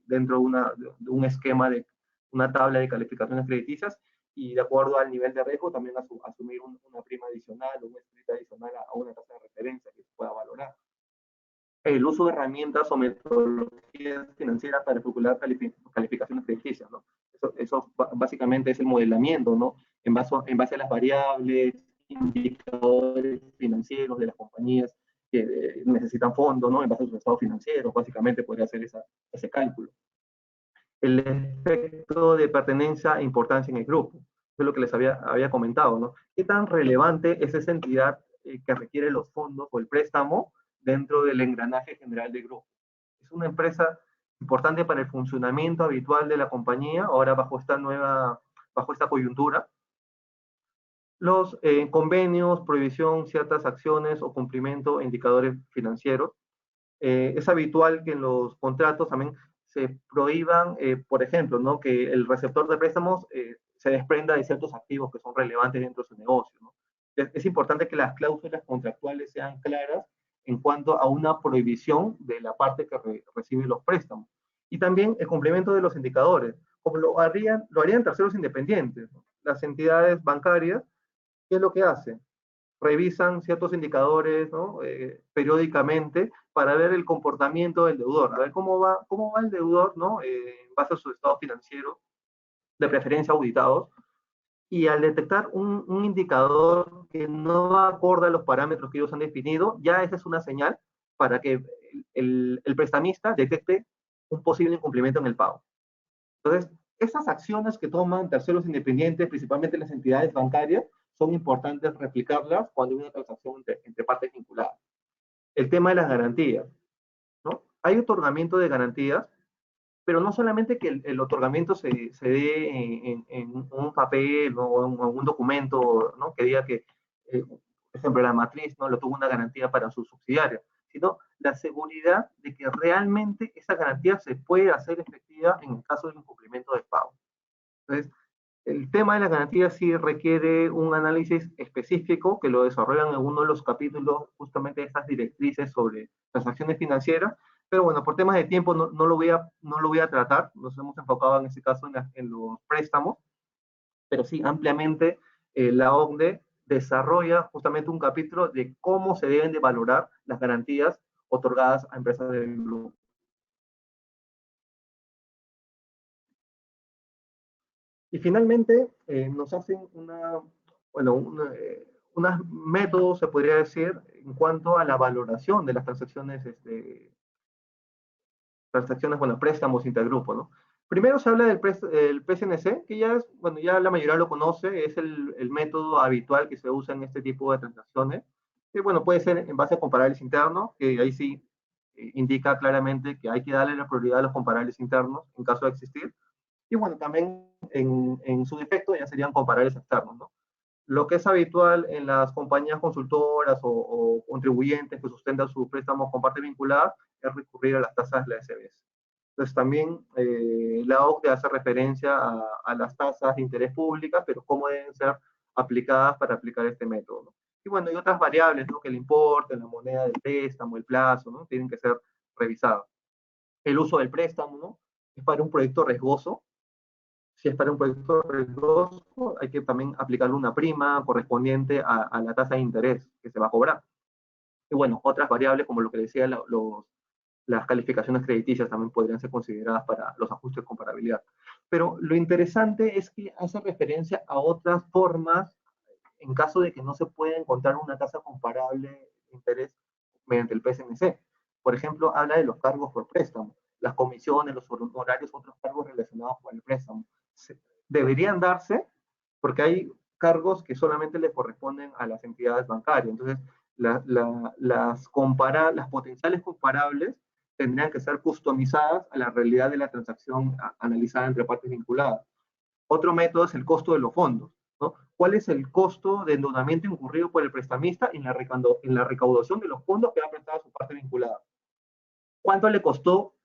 Dentro de un esquema de una tabla de calificaciones crediticias, y de acuerdo al nivel de riesgo también asumir una prima adicional o un split adicional a una tasa de referencia que se pueda valorar. El uso de herramientas o metodologías financieras para calcular calificaciones crediticias, ¿no? Eso básicamente es el modelamiento, ¿no? En base a las variables, indicadores financieros de las compañías que necesitan fondos, ¿no? En base a sus estados financieros, básicamente podría hacer ese cálculo. El efecto de pertenencia e importancia en el grupo, es lo que les había comentado, ¿no? ¿Qué tan relevante es esa entidad que requiere los fondos o el préstamo dentro del engranaje general del grupo? Es una empresa importante para el funcionamiento habitual de la compañía, ahora bajo esta coyuntura. Los convenios, prohibición, ciertas acciones o cumplimiento de indicadores financieros. Es habitual que en los contratos también se prohíban, por ejemplo, ¿no? Que el receptor de préstamos se desprenda de ciertos activos que son relevantes dentro de su negocio, ¿no? Es importante que las cláusulas contractuales sean claras en cuanto a una prohibición de la parte que recibe los préstamos. Y también el cumplimiento de los indicadores, como lo harían terceros independientes, ¿no? Las entidades bancarias, ¿qué es lo que hacen? Revisan ciertos indicadores, ¿no? Periódicamente para ver el comportamiento del deudor, a ver cómo va el deudor, ¿no? En base a su estado financiero, de preferencia auditados, y al detectar un indicador que no va acorde a los parámetros que ellos han definido, ya esa es una señal para que el prestamista detecte un posible incumplimiento en el pago. Entonces, esas acciones que toman terceros independientes, principalmente las entidades bancarias, son importantes replicarlas cuando hay una transacción entre partes vinculadas. El tema de las garantías, ¿no? Hay otorgamiento de garantías, pero no solamente que el otorgamiento se dé en un papel, ¿no? O en un documento, ¿no? Que diga que, por ejemplo, la matriz, ¿no? Lo tuvo una garantía para su subsidiaria, sino la seguridad de que realmente esa garantía se puede hacer efectiva en el caso del incumplimiento del pago. Entonces, el tema de las garantías sí requiere un análisis específico que lo desarrollan en uno de los capítulos justamente de estas directrices sobre transacciones financieras, pero bueno, por temas de tiempo no lo voy a tratar, nos hemos enfocado en este caso en los préstamos, pero sí ampliamente la OCDE desarrolla justamente un capítulo de cómo se deben de valorar las garantías otorgadas a empresas del grupo. Y finalmente nos hacen unos métodos, se podría decir, en cuanto a la valoración de las transacciones, préstamos intergrupo, ¿no? Primero se habla del PCNC, que ya ya la mayoría lo conoce, es el método habitual que se usa en este tipo de transacciones, que puede ser en base a comparables internos, que ahí sí indica claramente que hay que darle la prioridad a los comparables internos en caso de existir. Y también en su defecto ya serían comparables externos, ¿no? Lo que es habitual en las compañías consultoras o contribuyentes que sustentan sus préstamos con parte vinculada es recurrir a las tasas de la SBS. Entonces también la OCDE hace referencia a las tasas de interés públicas, pero cómo deben ser aplicadas para aplicar este método, ¿no? Y hay otras variables, ¿no? Que el importe, la moneda del préstamo, el plazo, ¿no? Tienen que ser revisadas. El uso del préstamo, ¿no? Es para un proyecto riesgoso. Si es para un proyecto riesgoso, hay que también aplicarle una prima correspondiente a la tasa de interés que se va a cobrar. Y bueno, otras variables, como lo que decía, las calificaciones crediticias también podrían ser consideradas para los ajustes de comparabilidad. Pero lo interesante es que hace referencia a otras formas en caso de que no se pueda encontrar una tasa comparable de interés mediante el PSMC. Por ejemplo, habla de los cargos por préstamo, las comisiones, los honorarios, otros cargos relacionados con el préstamo. Deberían darse porque hay cargos que solamente le corresponden a las entidades bancarias. Entonces, las potenciales comparables tendrían que ser customizadas a la realidad de la transacción analizada entre partes vinculadas. Otro método es el costo de los fondos, ¿no? ¿Cuál es el costo de endeudamiento incurrido por el prestamista en la recaudación de los fondos que ha prestado a su parte vinculada? ¿Cuánto le costó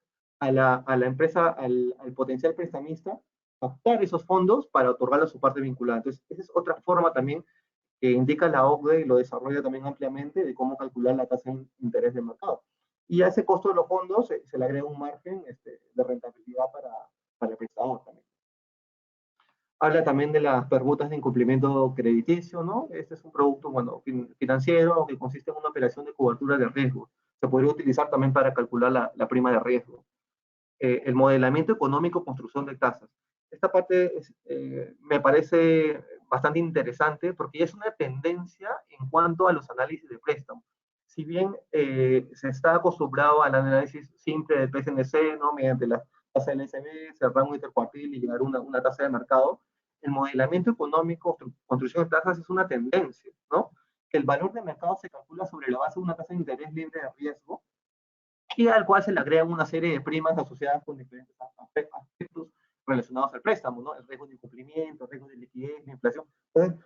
a la empresa, al potencial prestamista, captar esos fondos para otorgarle a su parte vinculada? Entonces, esa es otra forma también que indica la OCDE y lo desarrolla también ampliamente de cómo calcular la tasa de interés de mercado. Y a ese costo de los fondos se le agrega un margen de rentabilidad para el prestador también. Habla también de las permutas de incumplimiento crediticio, ¿no? Este es un producto, bueno, financiero que consiste en una operación de cobertura de riesgo. Se podría utilizar también para calcular la prima de riesgo. El modelamiento económico, construcción de tasas. Esta parte me parece bastante interesante porque es una tendencia en cuanto a los análisis de préstamo. Si bien se está acostumbrado al análisis simple del PSNC, ¿no? Mediante la tasa del SB, cerrar un intercuartil y llegar a una tasa de mercado, el modelamiento económico, construcción de tasas es una tendencia, ¿no? Que el valor de mercado se calcula sobre la base de una tasa de interés libre de riesgo y al cual se le agregan una serie de primas asociadas con diferentes aspectos relacionados al préstamo, ¿no? El riesgo de incumplimiento, el riesgo de liquidez, la inflación. Entonces,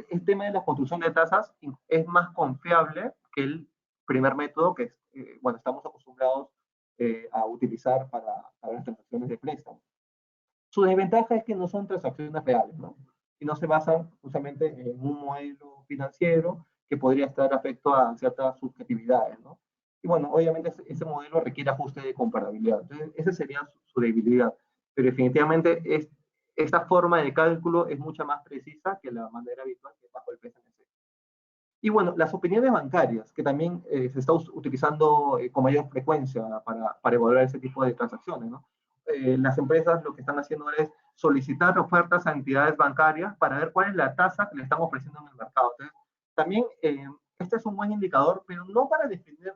el tema de la construcción de tasas es más confiable que el primer método que, bueno, estamos acostumbrados a utilizar para las transacciones de préstamo. Su desventaja es que no son transacciones reales, ¿no? Y no se basan justamente en un modelo financiero que podría estar afecto a ciertas subjetividades, ¿no? Y bueno, obviamente ese modelo requiere ajuste de comparabilidad. Entonces, esa sería su debilidad. Pero definitivamente esta forma de cálculo es mucho más precisa que la manera habitual que es bajo el PSMC. Y bueno, las opiniones bancarias, que también se está utilizando con mayor frecuencia para evaluar ese tipo de transacciones, ¿no? Las empresas lo que están haciendo es solicitar ofertas a entidades bancarias para ver cuál es la tasa que le están ofreciendo en el mercado. Entonces, también este es un buen indicador, pero no para definir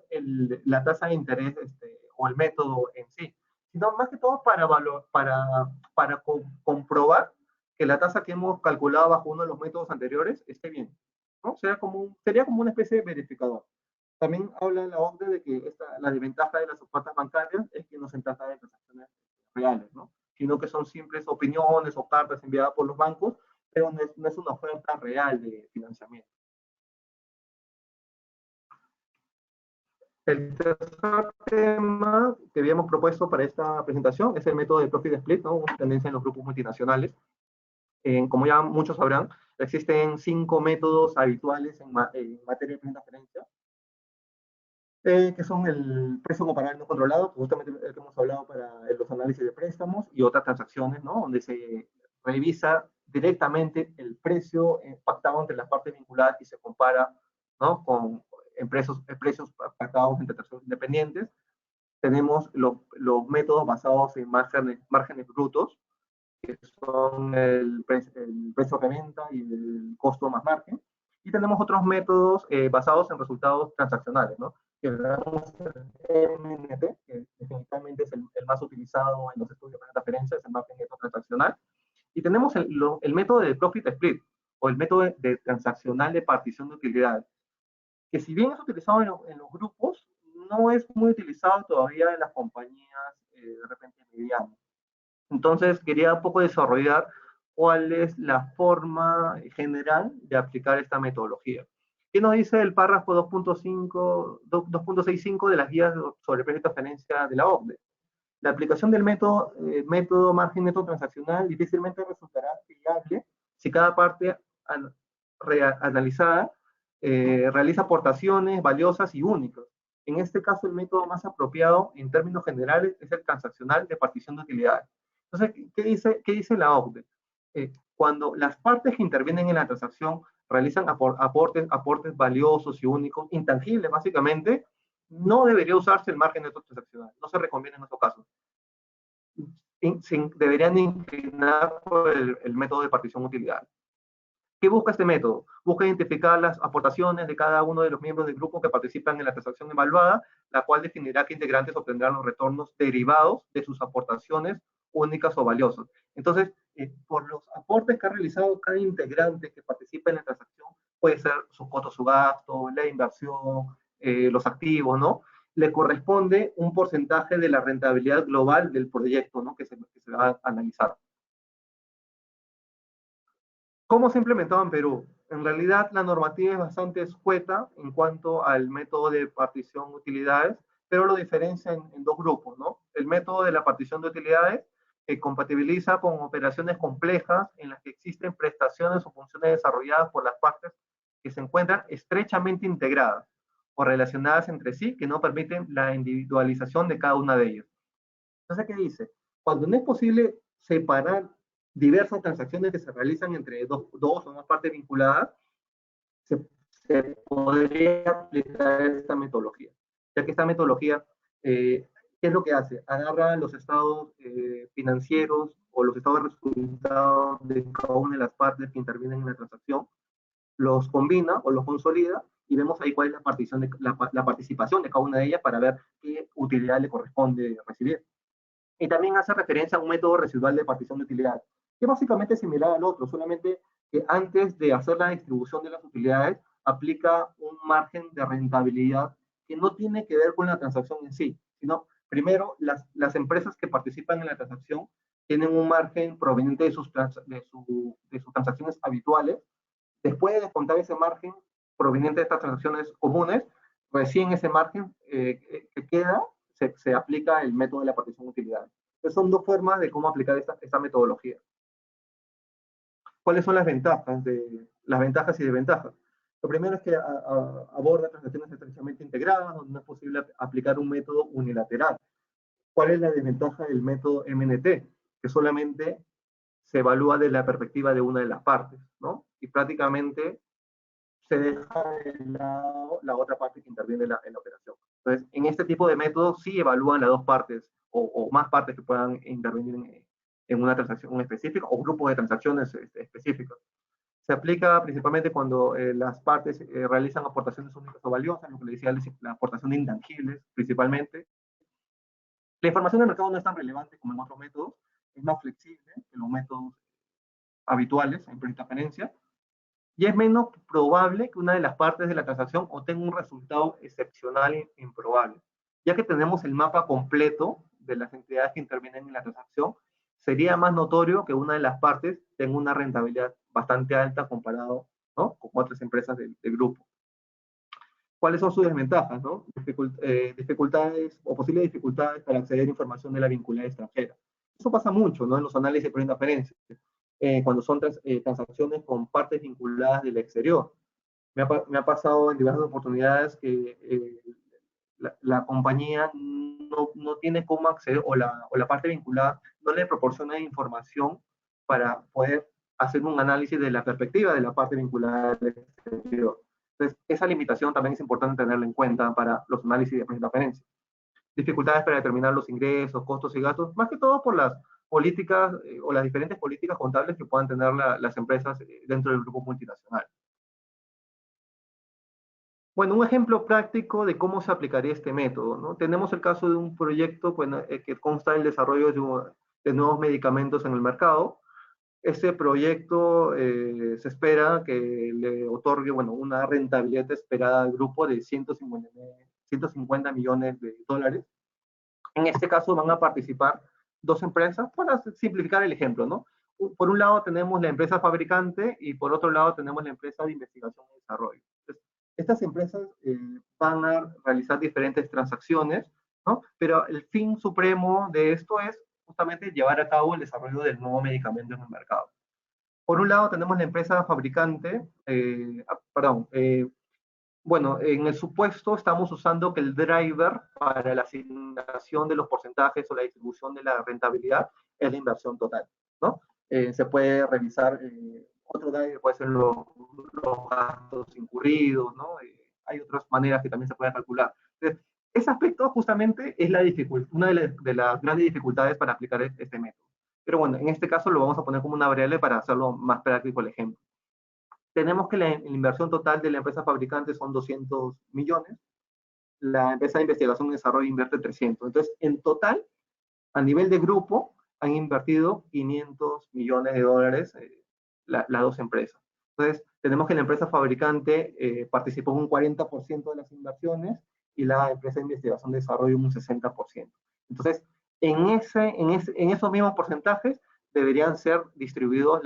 la tasa de interés o el método en sí, sino más que todo para comprobar que la tasa que hemos calculado bajo uno de los métodos anteriores esté bien, ¿no? Sería como una especie de verificador. También habla la OCDE de que la desventaja de las ofertas bancarias es que no se trata de transacciones reales, ¿no? Sino que son simples opiniones o cartas enviadas por los bancos, pero no es una oferta real de financiamiento. El tercer tema que habíamos propuesto para esta presentación es el método de Profit Split, ¿no? Una tendencia en los grupos multinacionales. Como ya muchos sabrán, existen 5 métodos habituales en materia de transferencia, que son el precio comparable no controlado, justamente el que hemos hablado para los análisis de préstamos, y otras transacciones, ¿no? Donde se revisa directamente el precio pactado entre las partes vinculadas y se compara, ¿no? Con precios pactados entre terceros independientes. Tenemos los métodos basados en márgenes brutos, que son el precio de venta y el costo más margen. Y tenemos otros métodos basados en resultados transaccionales, ¿no? Que hablamos del MNP, que definitivamente es el más utilizado en los estudios de transferencia, es el margen neto transaccional. Y tenemos el método de Profit Split, o el método de transaccional de partición de utilidades, que si bien es utilizado en los grupos, no es muy utilizado todavía en las compañías de repente medianas. Entonces, quería un poco desarrollar cuál es la forma general de aplicar esta metodología. ¿Qué nos dice el párrafo 2.65 de las guías sobre precio de transferencia de la OCDE? La aplicación del método margen neto transaccional difícilmente resultará viable si cada parte analizada realiza aportaciones valiosas y únicas. En este caso, el método más apropiado en términos generales es el transaccional de partición de utilidades. Entonces, ¿qué dice la OCDE? Cuando las partes que intervienen en la transacción realizan aportes valiosos y únicos, intangibles básicamente, no debería usarse el margen neto transaccional, no se recomienda en estos casos. Deberían inclinar por el método de partición utilidad. ¿Qué busca este método? Busca identificar las aportaciones de cada uno de los miembros del grupo que participan en la transacción evaluada, la cual definirá qué integrantes obtendrán los retornos derivados de sus aportaciones únicas o valiosas. Entonces, por los aportes que ha realizado cada integrante que participa en la transacción, puede ser su costo, su gasto, la inversión, los activos, ¿no? Le corresponde un porcentaje de la rentabilidad global del proyecto, ¿no? que se va a analizar. ¿Cómo se ha implementado en Perú? En realidad, la normativa es bastante escueta en cuanto al método de partición de utilidades, pero lo diferencia en dos grupos, ¿no? El método de la partición de utilidades compatibiliza con operaciones complejas en las que existen prestaciones o funciones desarrolladas por las partes que se encuentran estrechamente integradas o relacionadas entre sí, que no permiten la individualización de cada una de ellas. Entonces, ¿qué dice? Cuando no es posible separar diversas transacciones que se realizan entre dos o más partes vinculadas, se podría aplicar esta metodología. Ya que esta metodología, ¿qué es lo que hace? Agarra los estados financieros o los estados de resultados de cada una de las partes que intervienen en la transacción, los combina o los consolida y vemos ahí cuál es la participación de cada una de ellas para ver qué utilidad le corresponde recibir. Y también hace referencia a un método residual de partición de utilidades, que básicamente es similar al otro, solamente que antes de hacer la distribución de las utilidades, aplica un margen de rentabilidad que no tiene que ver con la transacción en sí, sino primero las empresas que participan en la transacción tienen un margen proveniente de sus transacciones habituales. Después de descontar ese margen proveniente de estas transacciones comunes, recién ese margen que queda se aplica el método de la partición de utilidades. Entonces son dos formas de cómo aplicar esta metodología. ¿Cuáles son las ventajas y desventajas? Lo primero es que aborda transacciones estrechamente integradas, donde no es posible aplicar un método unilateral. ¿Cuál es la desventaja del método MNT? Que solamente se evalúa desde la perspectiva de una de las partes, ¿no? Y prácticamente se deja de lado la otra parte que interviene en la operación. Entonces, en este tipo de métodos sí evalúan las dos partes o más partes que puedan intervenir en una transacción específica o grupos de transacciones específicos. Se aplica principalmente cuando las partes realizan aportaciones únicas o valiosas, lo que le decía, la aportación de intangibles principalmente. La información del mercado no es tan relevante como en otros métodos, es más flexible que los métodos habituales en interferencia, y es menos probable que una de las partes de la transacción obtenga un resultado excepcional e improbable. Ya que tenemos el mapa completo de las entidades que intervienen en la transacción, sería más notorio que una de las partes tenga una rentabilidad bastante alta comparado, ¿no?, con otras empresas del grupo. ¿Cuáles son sus desventajas, ¿no? Dificultades o posibles dificultades para acceder a información de la vinculada extranjera. Eso pasa mucho, ¿no?, en los análisis por interferencia. Cuando son transacciones con partes vinculadas del exterior. Me ha pasado en diversas oportunidades que la compañía no tiene cómo acceder, o la parte vinculada no le proporciona información para poder hacer un análisis de la perspectiva de la parte vinculada del exterior. Entonces, esa limitación también es importante tenerla en cuenta para los análisis de interferencia. Dificultades para determinar los ingresos, costos y gastos, más que todo por las políticas o las diferentes políticas contables que puedan tener las empresas dentro del grupo multinacional. Bueno, un ejemplo práctico de cómo se aplicaría este método, ¿no? Tenemos el caso de un proyecto que consta del desarrollo de nuevos medicamentos en el mercado. Este proyecto se espera que le otorgue, bueno, una rentabilidad esperada al grupo de 150 millones de dólares. En este caso van a participar dos empresas, para simplificar el ejemplo, ¿no? Por un lado tenemos la empresa fabricante y por otro lado tenemos la empresa de investigación y desarrollo. Entonces, estas empresas van a realizar diferentes transacciones, ¿no? Pero el fin supremo de esto es justamente llevar a cabo el desarrollo del nuevo medicamento en el mercado. Por un lado tenemos la empresa fabricante, bueno, en el supuesto estamos usando que el driver para la asignación de los porcentajes o la distribución de la rentabilidad es la inversión total, ¿no? Se puede revisar, otro driver puede ser los gastos incurridos, ¿no? Hay otras maneras que también se puede calcular. Entonces, ese aspecto justamente es la una de las grandes dificultades para aplicar este método. Pero bueno, en este caso lo vamos a poner como una variable para hacerlo más práctico el ejemplo. Tenemos que la inversión total de la empresa fabricante son 200 millones, la empresa de investigación y desarrollo invierte 300. Entonces, en total, a nivel de grupo, han invertido 500 millones de dólares las dos empresas. Entonces, tenemos que la empresa fabricante participó en un 40% de las inversiones y la empresa de investigación y desarrollo un 60%. Entonces, en esos mismos porcentajes deberían ser distribuidos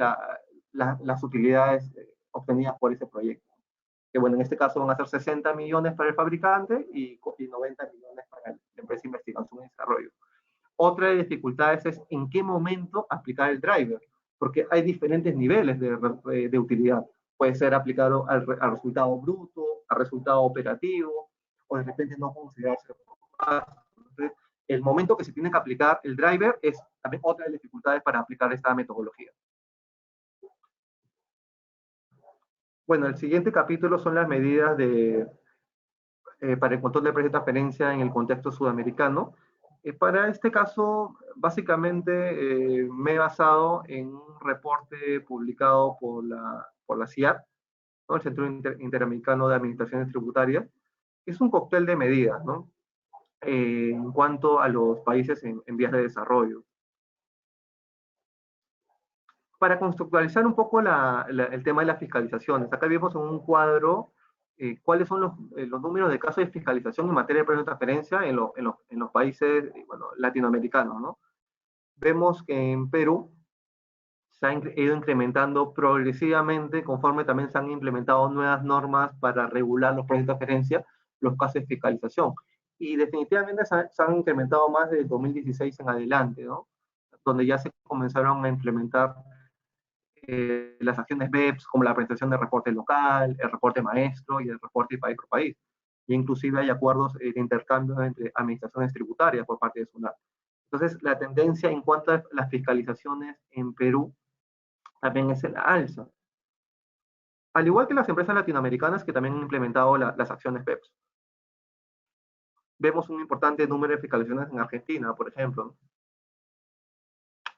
las utilidades obtenidas por ese proyecto. Que bueno, en este caso van a ser 60 millones para el fabricante y 90 millones para la empresa de investigación y desarrollo. Otra de las dificultades es en qué momento aplicar el driver, porque hay diferentes niveles de utilidad. Puede ser aplicado al resultado bruto, al resultado operativo, o de repente no considerarse. Entonces, el momento que se tiene que aplicar el driver es también otra de las dificultades para aplicar esta metodología. Bueno, el siguiente capítulo son las medidas para el control de precios de transferencia en el contexto sudamericano. Para este caso, básicamente me he basado en un reporte publicado por la CIAT, ¿no? El Centro Interamericano de Administraciones Tributarias. Es un cóctel de medidas, ¿no? En cuanto a los países en vías de desarrollo. Para contextualizar un poco el tema de las fiscalizaciones, acá vemos en un cuadro cuáles son los números de casos de fiscalización en materia de precios de transferencia en los países bueno, latinoamericanos, ¿no? Vemos que en Perú se ha ido incrementando progresivamente conforme también se han implementado nuevas normas para regular los precios de transferencia, los casos de fiscalización. Y definitivamente se han incrementado más desde 2016 en adelante, ¿no? Donde ya se comenzaron a implementar las acciones BEPS, como la presentación de reporte local, el reporte maestro y el reporte país por país. Y inclusive hay acuerdos de intercambio entre administraciones tributarias por parte de SUNAT. Entonces, la tendencia en cuanto a las fiscalizaciones en Perú también es el alza. Al igual que las empresas latinoamericanas que también han implementado las acciones BEPS. Vemos un importante número de fiscalizaciones en Argentina, por ejemplo.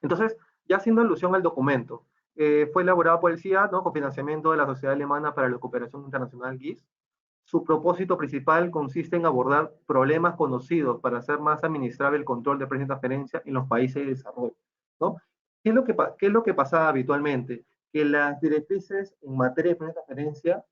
Entonces, ya haciendo alusión al documento, fue elaborado por el CIAT, ¿no? Con financiamiento de la Sociedad Alemana para la Cooperación Internacional, GIS. Su propósito principal consiste en abordar problemas conocidos para hacer más administrable el control de precios de transferencia en los países de desarrollo, ¿no? ¿Qué es lo que pasa habitualmente? Que las directrices en materia de precios de transferencia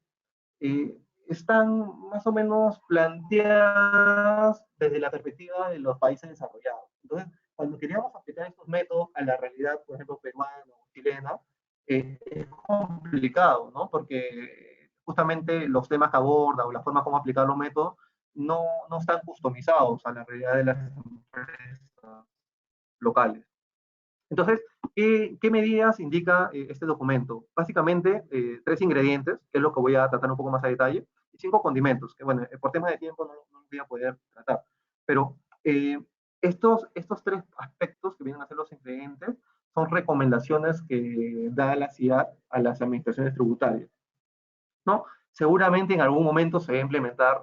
están más o menos planteadas desde la perspectiva de los países desarrollados. Entonces, cuando queríamos aplicar estos métodos a la realidad, por ejemplo, peruana o chilena, es complicado, ¿no? Porque justamente los temas que aborda o la forma como aplicar los métodos no están customizados a la realidad de las empresas locales. Entonces, ¿qué medidas indica este documento? Básicamente, 3 ingredientes, que es lo que voy a tratar un poco más a detalle, y 5 condimentos, que bueno, por temas de tiempo no voy a poder tratar. Pero estos 3 aspectos que vienen a ser los ingredientes son recomendaciones que da la CIAT a las administraciones tributarias, ¿no? Seguramente en algún momento se va a implementar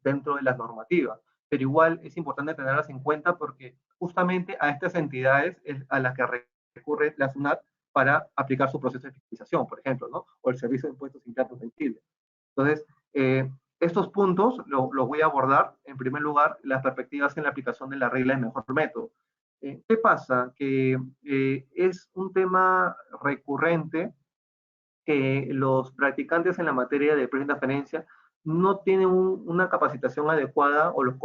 dentro de las normativas, pero igual es importante tenerlas en cuenta porque justamente a estas entidades es a las que recurre la SUNAT para aplicar su proceso de fiscalización, por ejemplo, ¿no? O el Servicio de Impuestos Internos de Chile. Entonces, estos puntos los voy a abordar, en primer lugar, las perspectivas en la aplicación de la regla de mejor método. ¿Qué pasa? Que es un tema recurrente que los practicantes en la materia de precios de transferencia no tienen una capacitación adecuada o los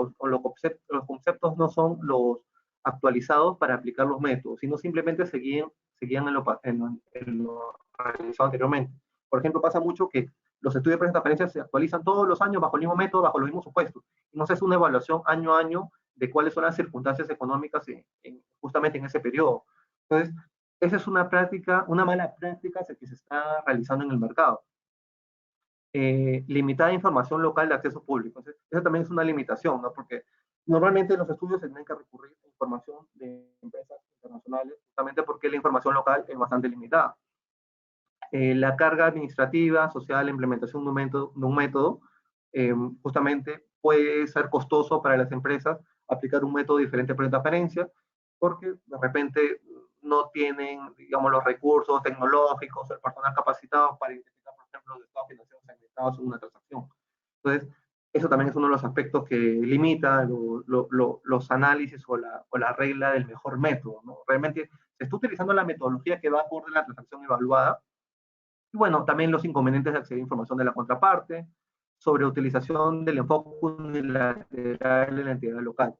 conceptos no son los actualizados para aplicar los métodos, sino simplemente seguían en lo realizado anteriormente. Por ejemplo, pasa mucho que los estudios de precios de transferencia se actualizan todos los años bajo el mismo método, bajo los mismos supuestos. Y no se hace una evaluación año a año de cuáles son las circunstancias económicas justamente en ese periodo. Entonces, esa es una mala práctica que se está realizando en el mercado. Limitada información local de acceso público. Entonces, esa también es una limitación, ¿no? Porque normalmente los estudios se tienen que recurrir a información de empresas internacionales, justamente porque la información local es bastante limitada. La carga administrativa asociada a la implementación de un método justamente puede ser costoso para las empresas aplicar un método diferente por transferencia, porque de repente no tienen, digamos, los recursos tecnológicos o el personal capacitado para identificar, por ejemplo, los estados financieros segmentados en una transacción. Entonces, eso también es uno de los aspectos que limita los análisis o la regla del mejor método, ¿no? Realmente se está utilizando la metodología que va acorde a la transacción evaluada. Y bueno, también los inconvenientes de acceder a información de la contraparte, sobre utilización del enfoque unilateral de la entidad local.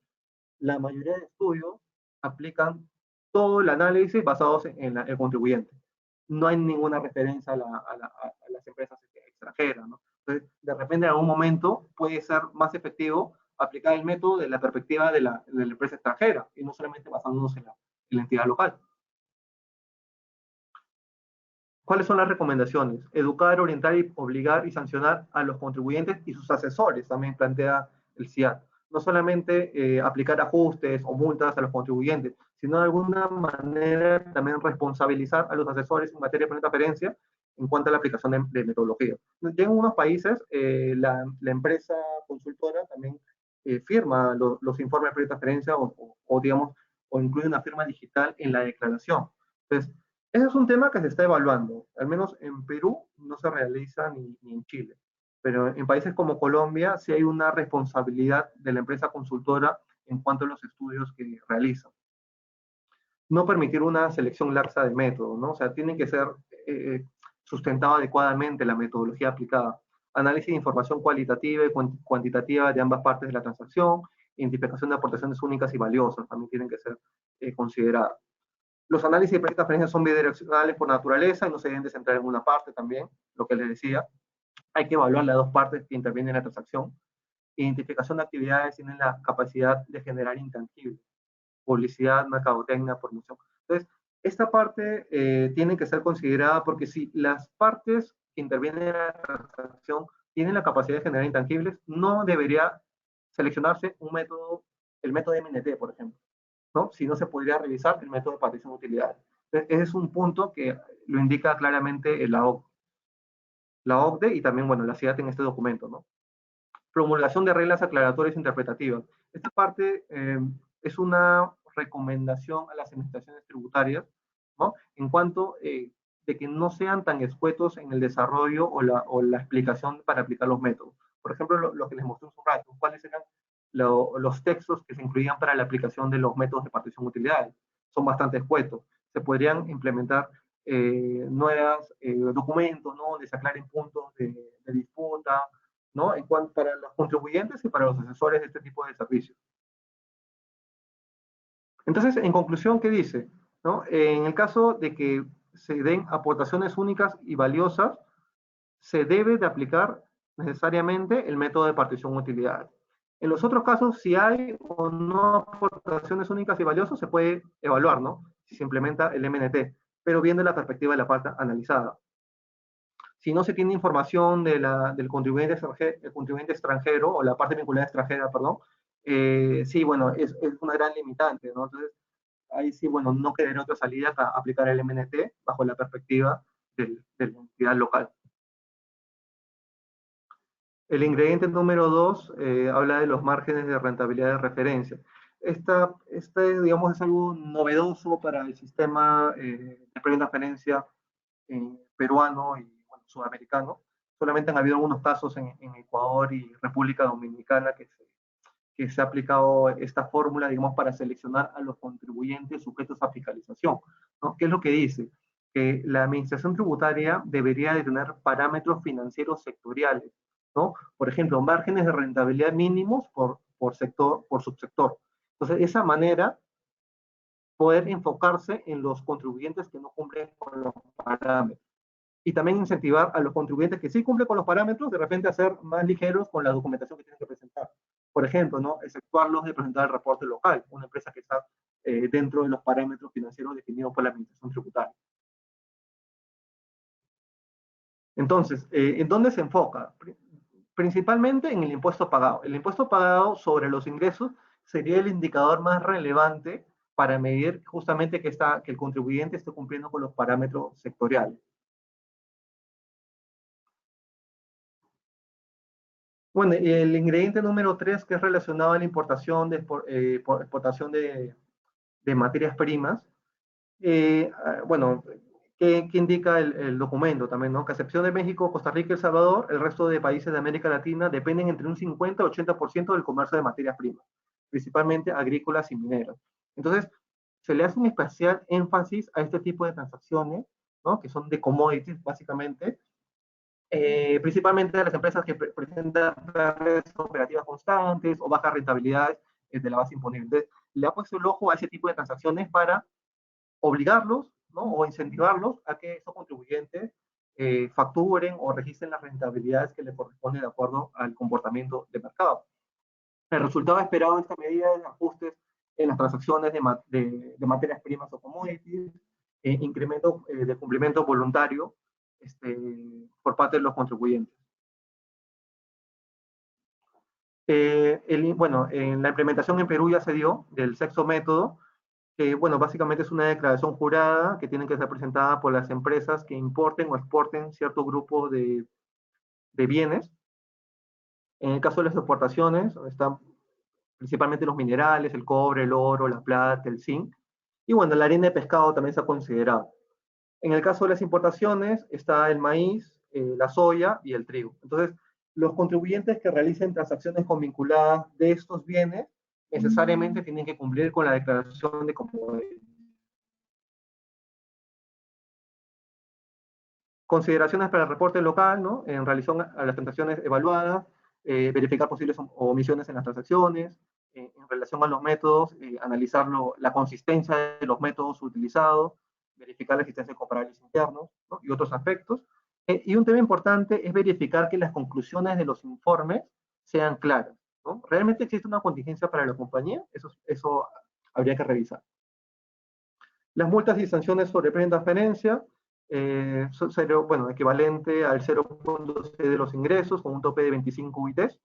La mayoría de estudios aplican todo el análisis basados en el contribuyente. No hay ninguna referencia a las empresas extranjeras, ¿no? Entonces, de repente, en algún momento puede ser más efectivo aplicar el método de la perspectiva de la empresa extranjera y no solamente basándonos en la entidad local. ¿Cuáles son las recomendaciones? Educar, orientar, y obligar y sancionar a los contribuyentes y sus asesores, también plantea el CIAT. No solamente aplicar ajustes o multas a los contribuyentes, sino de alguna manera también responsabilizar a los asesores en materia de transferencia en cuanto a la aplicación de metodología. Ya en unos países, la empresa consultora también firma los informes de transferencia o digamos, o incluye una firma digital en la declaración. Entonces, ese es un tema que se está evaluando. Al menos en Perú no se realiza ni en Chile. Pero en países como Colombia sí hay una responsabilidad de la empresa consultora en cuanto a los estudios que realizan. No permitir una selección laxa de métodos, ¿no? O sea, tiene que ser sustentado adecuadamente la metodología aplicada. Análisis de información cualitativa y cuantitativa de ambas partes de la transacción. Identificación de aportaciones únicas y valiosas también tienen que ser consideradas. Los análisis de transferencias son bidireccionales por naturaleza y no se deben de centrar en una parte también, lo que les decía. Hay que evaluar las dos partes que intervienen en la transacción. Identificación de actividades tienen la capacidad de generar intangibles. Publicidad, mercadotecnia, promoción. Entonces, esta parte tiene que ser considerada porque si las partes que intervienen en la transacción tienen la capacidad de generar intangibles, no debería seleccionarse el método de MNT, por ejemplo, ¿no? Si no se podría revisar el método de partición de utilidades. Ese es un punto que lo indica claramente la OCDE y también, bueno, la CIAT en este documento, ¿no? Promulgación de reglas aclaratorias e interpretativas. Esta parte es una recomendación a las administraciones tributarias, ¿no? En cuanto de que no sean tan escuetos en el desarrollo o la explicación para aplicar los métodos. Por ejemplo, lo que les mostré hace un rato, cuáles eran los textos que se incluían para la aplicación de los métodos de partición de utilidades. Son bastante escuetos. Se podrían implementar nuevos documentos, ¿no? Donde se aclaren puntos de disputa, ¿no? En cuanto para los contribuyentes y para los asesores de este tipo de servicios. Entonces, en conclusión, ¿qué dice? ¿No? En el caso de que se den aportaciones únicas y valiosas, se debe de aplicar necesariamente el método de partición de utilidades. En los otros casos, si hay o no aportaciones únicas y valiosas, se puede evaluar, ¿no? Si se implementa el MNT, pero viendo la perspectiva de la parte analizada. Si no se tiene información del contribuyente extranjero o la parte vinculada extranjera, perdón, sí, bueno, es una gran limitante, ¿no? Entonces, ahí sí, bueno, no quedaría otra salida que aplicar el MNT bajo la perspectiva de la entidad local. El ingrediente número 2 habla de los márgenes de rentabilidad de referencia. Digamos, es algo novedoso para el sistema de previa transferencia peruano y bueno, sudamericano. Solamente han habido algunos casos en Ecuador y República Dominicana que se ha aplicado esta fórmula, digamos, para seleccionar a los contribuyentes sujetos a fiscalización, ¿no? ¿Qué es lo que dice? Que la administración tributaria debería de tener parámetros financieros sectoriales, ¿no? Por ejemplo, márgenes de rentabilidad mínimos por subsector. Entonces, de esa manera, poder enfocarse en los contribuyentes que no cumplen con los parámetros. Y también incentivar a los contribuyentes que sí cumplen con los parámetros, de repente a ser más ligeros con la documentación que tienen que presentar. Por ejemplo, ¿no? Exceptuarlos de presentar el reporte local, una empresa que está dentro de los parámetros financieros definidos por la administración tributaria. Entonces, ¿en dónde se enfoca? Principalmente en el impuesto pagado. El impuesto pagado sobre los ingresos sería el indicador más relevante para medir justamente que el contribuyente esté cumpliendo con los parámetros sectoriales. Bueno, y el ingrediente número 3, que es relacionado a la importación exportación de materias primas, bueno, ¿qué indica el documento también, ¿no? Que a excepción de México, Costa Rica y El Salvador, el resto de países de América Latina dependen entre un 50 y 80% del comercio de materias primas, principalmente agrícolas y mineras. Entonces, se le hace un especial énfasis a este tipo de transacciones, ¿no? Que son de commodities, básicamente, principalmente a las empresas que presentan redes operativas constantes o bajas rentabilidades de la base imponible. Entonces, le ha puesto el ojo a ese tipo de transacciones para obligarlos, ¿no? O incentivarlos a que esos contribuyentes facturen o registren las rentabilidades que les corresponden de acuerdo al comportamiento de mercado. El resultado esperado de esta medida es ajustes en las transacciones de materias primas o commodities, incremento de cumplimiento voluntario por parte de los contribuyentes. Bueno, en la implementación en Perú ya se dio del sexto método, que bueno, básicamente es una declaración jurada que tiene que ser presentada por las empresas que importen o exporten cierto grupo de bienes. En el caso de las exportaciones, están principalmente los minerales, el cobre, el oro, la plata, el zinc, y bueno, la harina de pescado también se ha considerado. En el caso de las importaciones está el maíz, la soya y el trigo. Entonces, los contribuyentes que realicen transacciones convinculadas de estos bienes necesariamente tienen que cumplir con la declaración de comodidad. Consideraciones para el reporte local, ¿no? En relación a las transacciones evaluadas, verificar posibles omisiones en las transacciones, en relación a los métodos, analizar la consistencia de los métodos utilizados, verificar la existencia de comparables internos, ¿no? Y otros aspectos. Y un tema importante es verificar que las conclusiones de los informes sean claras, ¿no? ¿Realmente existe una contingencia para la compañía? Eso habría que revisar. Las multas y sanciones sobre pre-transferencia, bueno, equivalente al 0.12 de los ingresos con un tope de 25 UITs,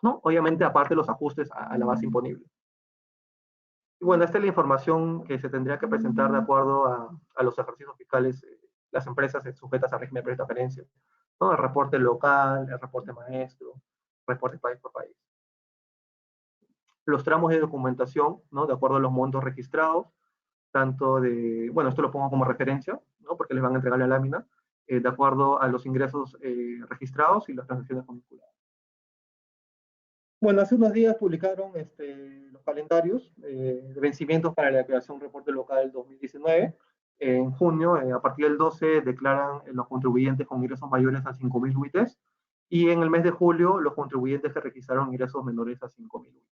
¿no? Obviamente aparte los ajustes a la base imponible. Y bueno, esta es la información que se tendría que presentar de acuerdo a los ejercicios fiscales, las empresas sujetas al régimen de pre-transferencia, ¿no? El reporte local, el reporte maestro, reporte país por país. Los tramos de documentación, ¿no? De acuerdo a los montos registrados, tanto de, bueno, esto lo pongo como referencia, ¿no? Porque les van a entregar la lámina, de acuerdo a los ingresos registrados y las transacciones vinculadas. Bueno, hace unos días publicaron los calendarios de vencimientos para la declaración reporte local 2019. En junio, a partir del 12, declaran los contribuyentes con ingresos mayores a 5.000 UITs, y en el mes de julio, los contribuyentes que registraron ingresos menores a 5.000 UITs.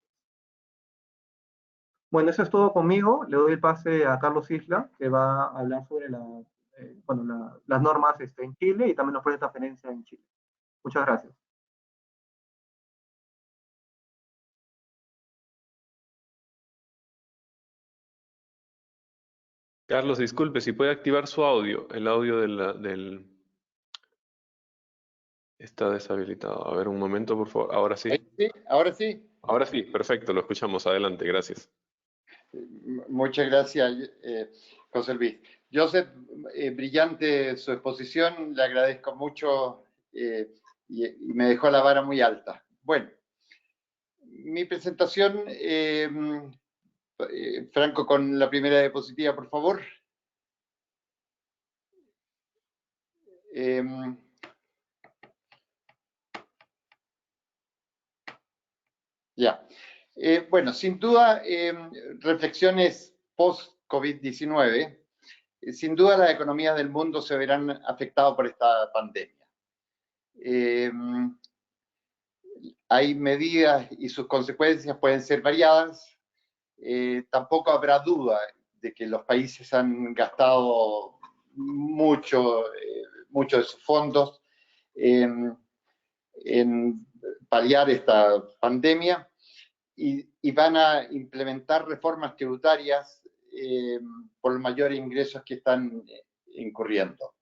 Bueno, eso es todo conmigo. Le doy el pase a Carlos Isla, que va a hablar sobre bueno, las normas en Chile y también los proyectos de transferencia en Chile. Muchas gracias. Carlos, disculpe, si puede activar su audio. El audio está deshabilitado. A ver, un momento, por favor. Ahora sí. Sí, ahora sí. Ahora sí, perfecto, lo escuchamos. Adelante, gracias. Muchas gracias, José Luis. Joseph, brillante su exposición, le agradezco mucho y me dejó la vara muy alta. Bueno, mi presentación, Franco, con la primera diapositiva, por favor. Ya. Bueno, sin duda, reflexiones post-COVID-19, sin duda las economías del mundo se verán afectadas por esta pandemia. Hay medidas y sus consecuencias pueden ser variadas. Tampoco habrá duda de que los países han gastado mucho de sus fondos en paliar esta pandemia y van a implementar reformas tributarias por los mayores ingresos que están incurriendo.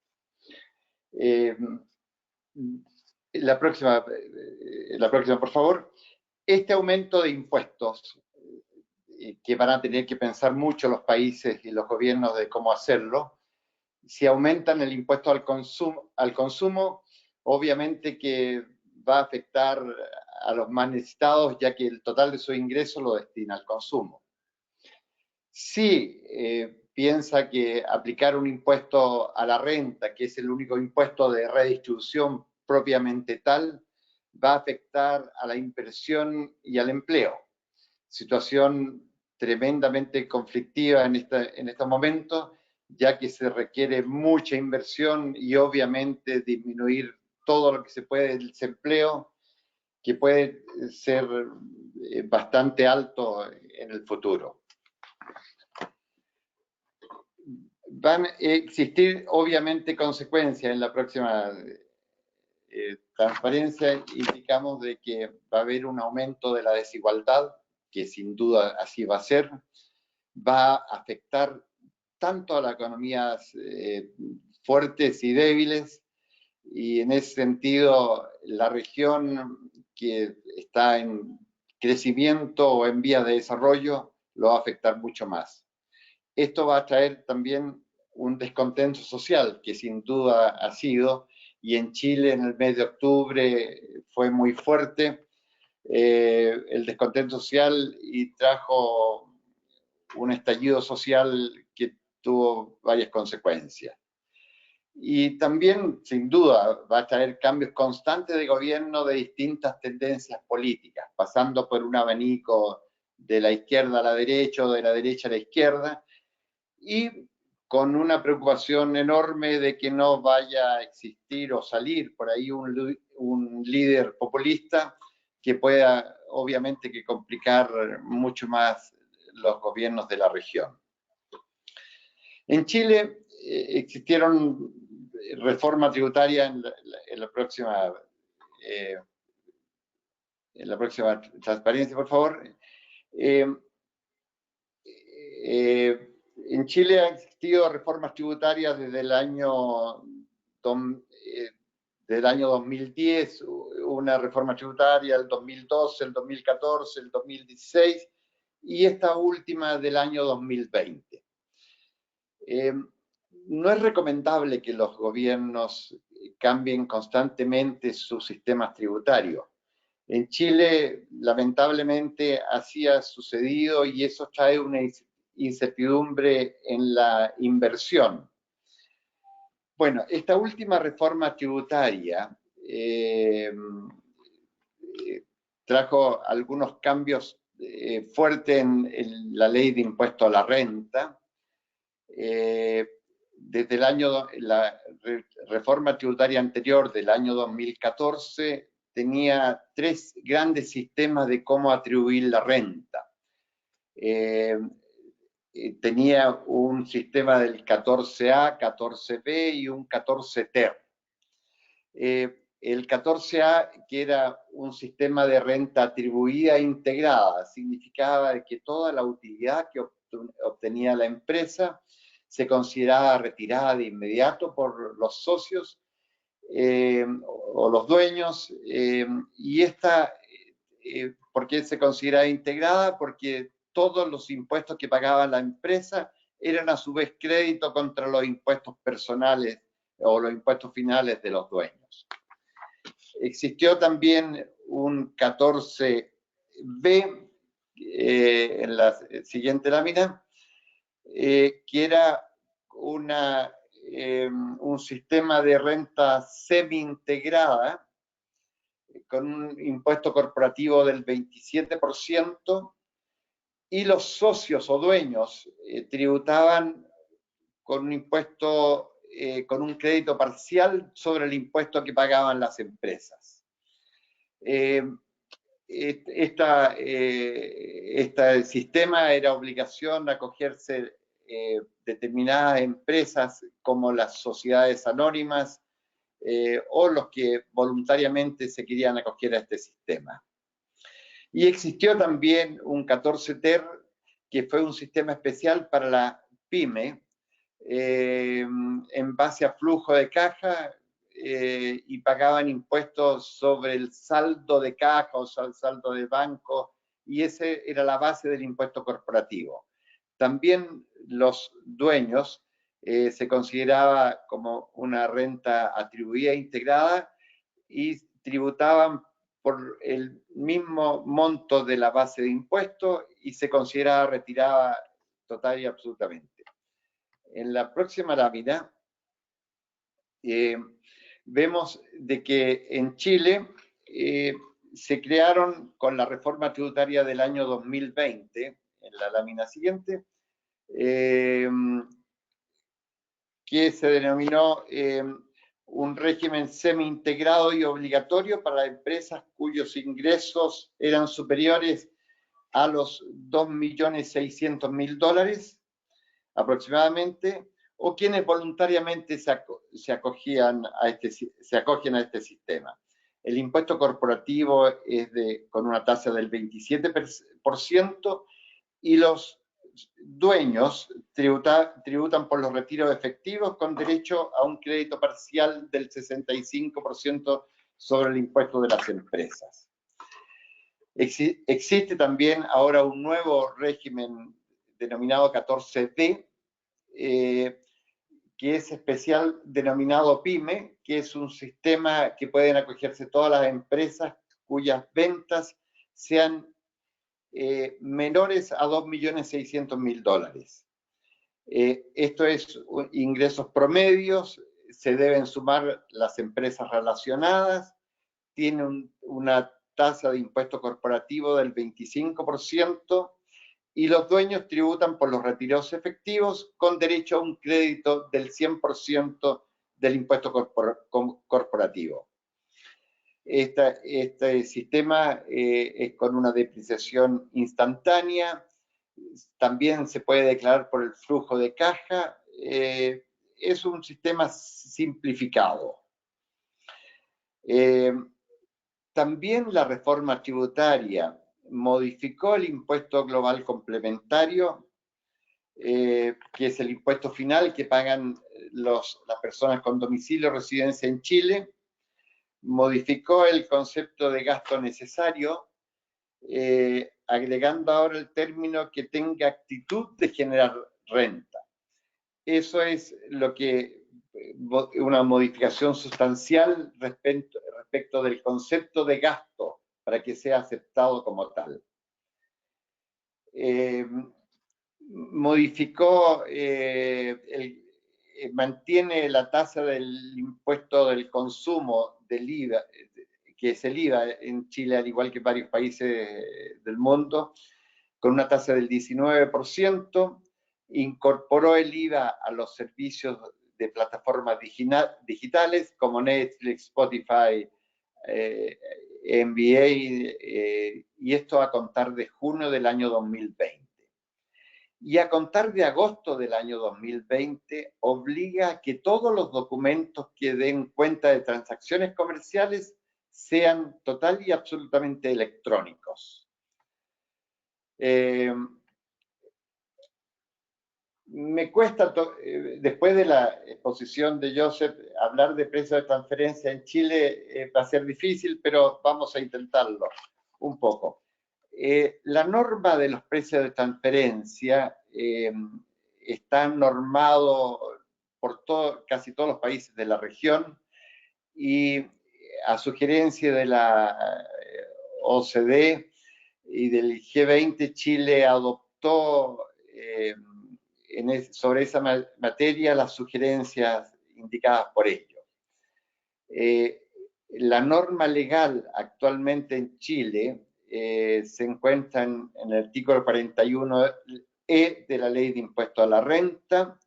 La próxima, por favor. Este aumento de impuestos que van a tener que pensar mucho los países y los gobiernos de cómo hacerlo. Si aumentan el impuesto al consumo, obviamente que va a afectar a los más necesitados, ya que el total de su ingreso lo destina al consumo. Si piensa que aplicar un impuesto a la renta, que es el único impuesto de redistribución propiamente tal, va a afectar a la inversión y al empleo. Situación tremendamente conflictiva en estos momentos, ya que se requiere mucha inversión y obviamente disminuir todo lo que se puede del desempleo, que puede ser bastante alto en el futuro. Van a existir obviamente consecuencias en la próxima transparencia. Indicamos de que va a haber un aumento de la desigualdad, que sin duda así va a ser. Va a afectar tanto a las economías fuertes y débiles, y en ese sentido la región que está en crecimiento o en vías de desarrollo lo va a afectar mucho más. Esto va a traer también un descontento social, que sin duda ha sido, y en Chile en el mes de octubre fue muy fuerte el descontento social, y trajo un estallido social que tuvo varias consecuencias. Y también, sin duda, va a traer cambios constantes de gobierno de distintas tendencias políticas, pasando por un abanico de la izquierda a la derecha o de la derecha a la izquierda, y con una preocupación enorme de que no vaya a existir o salir por ahí un líder populista que pueda, obviamente, que complicar mucho más los gobiernos de la región. En Chile existieron reformas tributarias en la próxima transparencia, por favor. En Chile han existido reformas tributarias desde el año 2010, una reforma tributaria el 2012, el 2014, el 2016 y esta última del año 2020. No es recomendable que los gobiernos cambien constantemente sus sistemas tributarios. En Chile, lamentablemente, así ha sucedido y eso trae una incertidumbre en la inversión. Bueno, esta última reforma tributaria trajo algunos cambios fuertes en la ley de impuesto a la renta. Desde la reforma tributaria anterior del año 2014 tenía tres grandes sistemas de cómo atribuir la renta. Tenía un sistema del 14A, 14B y un 14 ter. El 14A, que era un sistema de renta atribuida e integrada, significaba que toda la utilidad que obtenía la empresa se consideraba retirada de inmediato por los socios o los dueños, y esta, ¿por qué se consideraba integrada? Porque todos los impuestos que pagaba la empresa eran a su vez crédito contra los impuestos personales o los impuestos finales de los dueños. Existió también un 14B en la siguiente lámina, que era un sistema de renta semi-integrada con un impuesto corporativo del 27%, y los socios o dueños tributaban con un impuesto, con un crédito parcial sobre el impuesto que pagaban las empresas. Este sistema era obligación acogerse determinadas empresas como las sociedades anónimas o los que voluntariamente se querían acoger a este sistema. Y existió también un 14 ter, que fue un sistema especial para la pyme, en base a flujo de caja, y pagaban impuestos sobre el saldo de caja o el saldo de banco y esa era la base del impuesto corporativo. También los dueños se consideraba como una renta atribuida integrada y tributaban por el mismo monto de la base de impuestos y se consideraba retirada total y absolutamente. En la próxima lámina vemos de que en Chile se crearon con la reforma tributaria del año 2020, en la lámina siguiente, que se denominó un régimen semi-integrado y obligatorio para empresas cuyos ingresos eran superiores a los $2.600.000 aproximadamente, o quienes voluntariamente se acogen a este sistema. El impuesto corporativo es con una tasa del 27% y los dueños tributan por los retiros efectivos con derecho a un crédito parcial del 65% sobre el impuesto de las empresas. Existe también ahora un nuevo régimen denominado 14D, que es especial denominado PYME, que es un sistema que pueden acogerse todas las empresas cuyas ventas sean menores a $2.600.000. Esto es ingresos promedios, se deben sumar las empresas relacionadas, tiene una tasa de impuesto corporativo del 25%, y los dueños tributan por los retiros efectivos con derecho a un crédito del 100% del impuesto corporativo. Este sistema es con una depreciación instantánea, también se puede declarar por el flujo de caja, es un sistema simplificado. También la reforma tributaria modificó el impuesto global complementario, que es el impuesto final que pagan las personas con domicilio o residencia en Chile. Modificó el concepto de gasto necesario, agregando ahora el término que tenga actitud de generar renta. Eso es una modificación sustancial respecto del concepto de gasto para que sea aceptado como tal. Mantiene la tasa del impuesto del consumo del IVA, que es el IVA en Chile, al igual que varios países del mundo, con una tasa del 19%, incorporó el IVA a los servicios de plataformas digitales como Netflix, Spotify, NBA, y esto a contar de junio del año 2020. Y a contar de agosto del año 2020 obliga a que todos los documentos que den cuenta de transacciones comerciales sean total y absolutamente electrónicos. Me cuesta, después de la exposición de Joseph, hablar de precios de transferencia en Chile va a ser difícil, pero vamos a intentarlo un poco. La norma de los precios de transferencia está normado por casi todos los países de la región y a sugerencia de la OCDE y del G20, Chile adoptó sobre esa materia las sugerencias indicadas por ellos. La norma legal actualmente en Chile se encuentra en el artículo 41E de la Ley de Impuesto a la Renta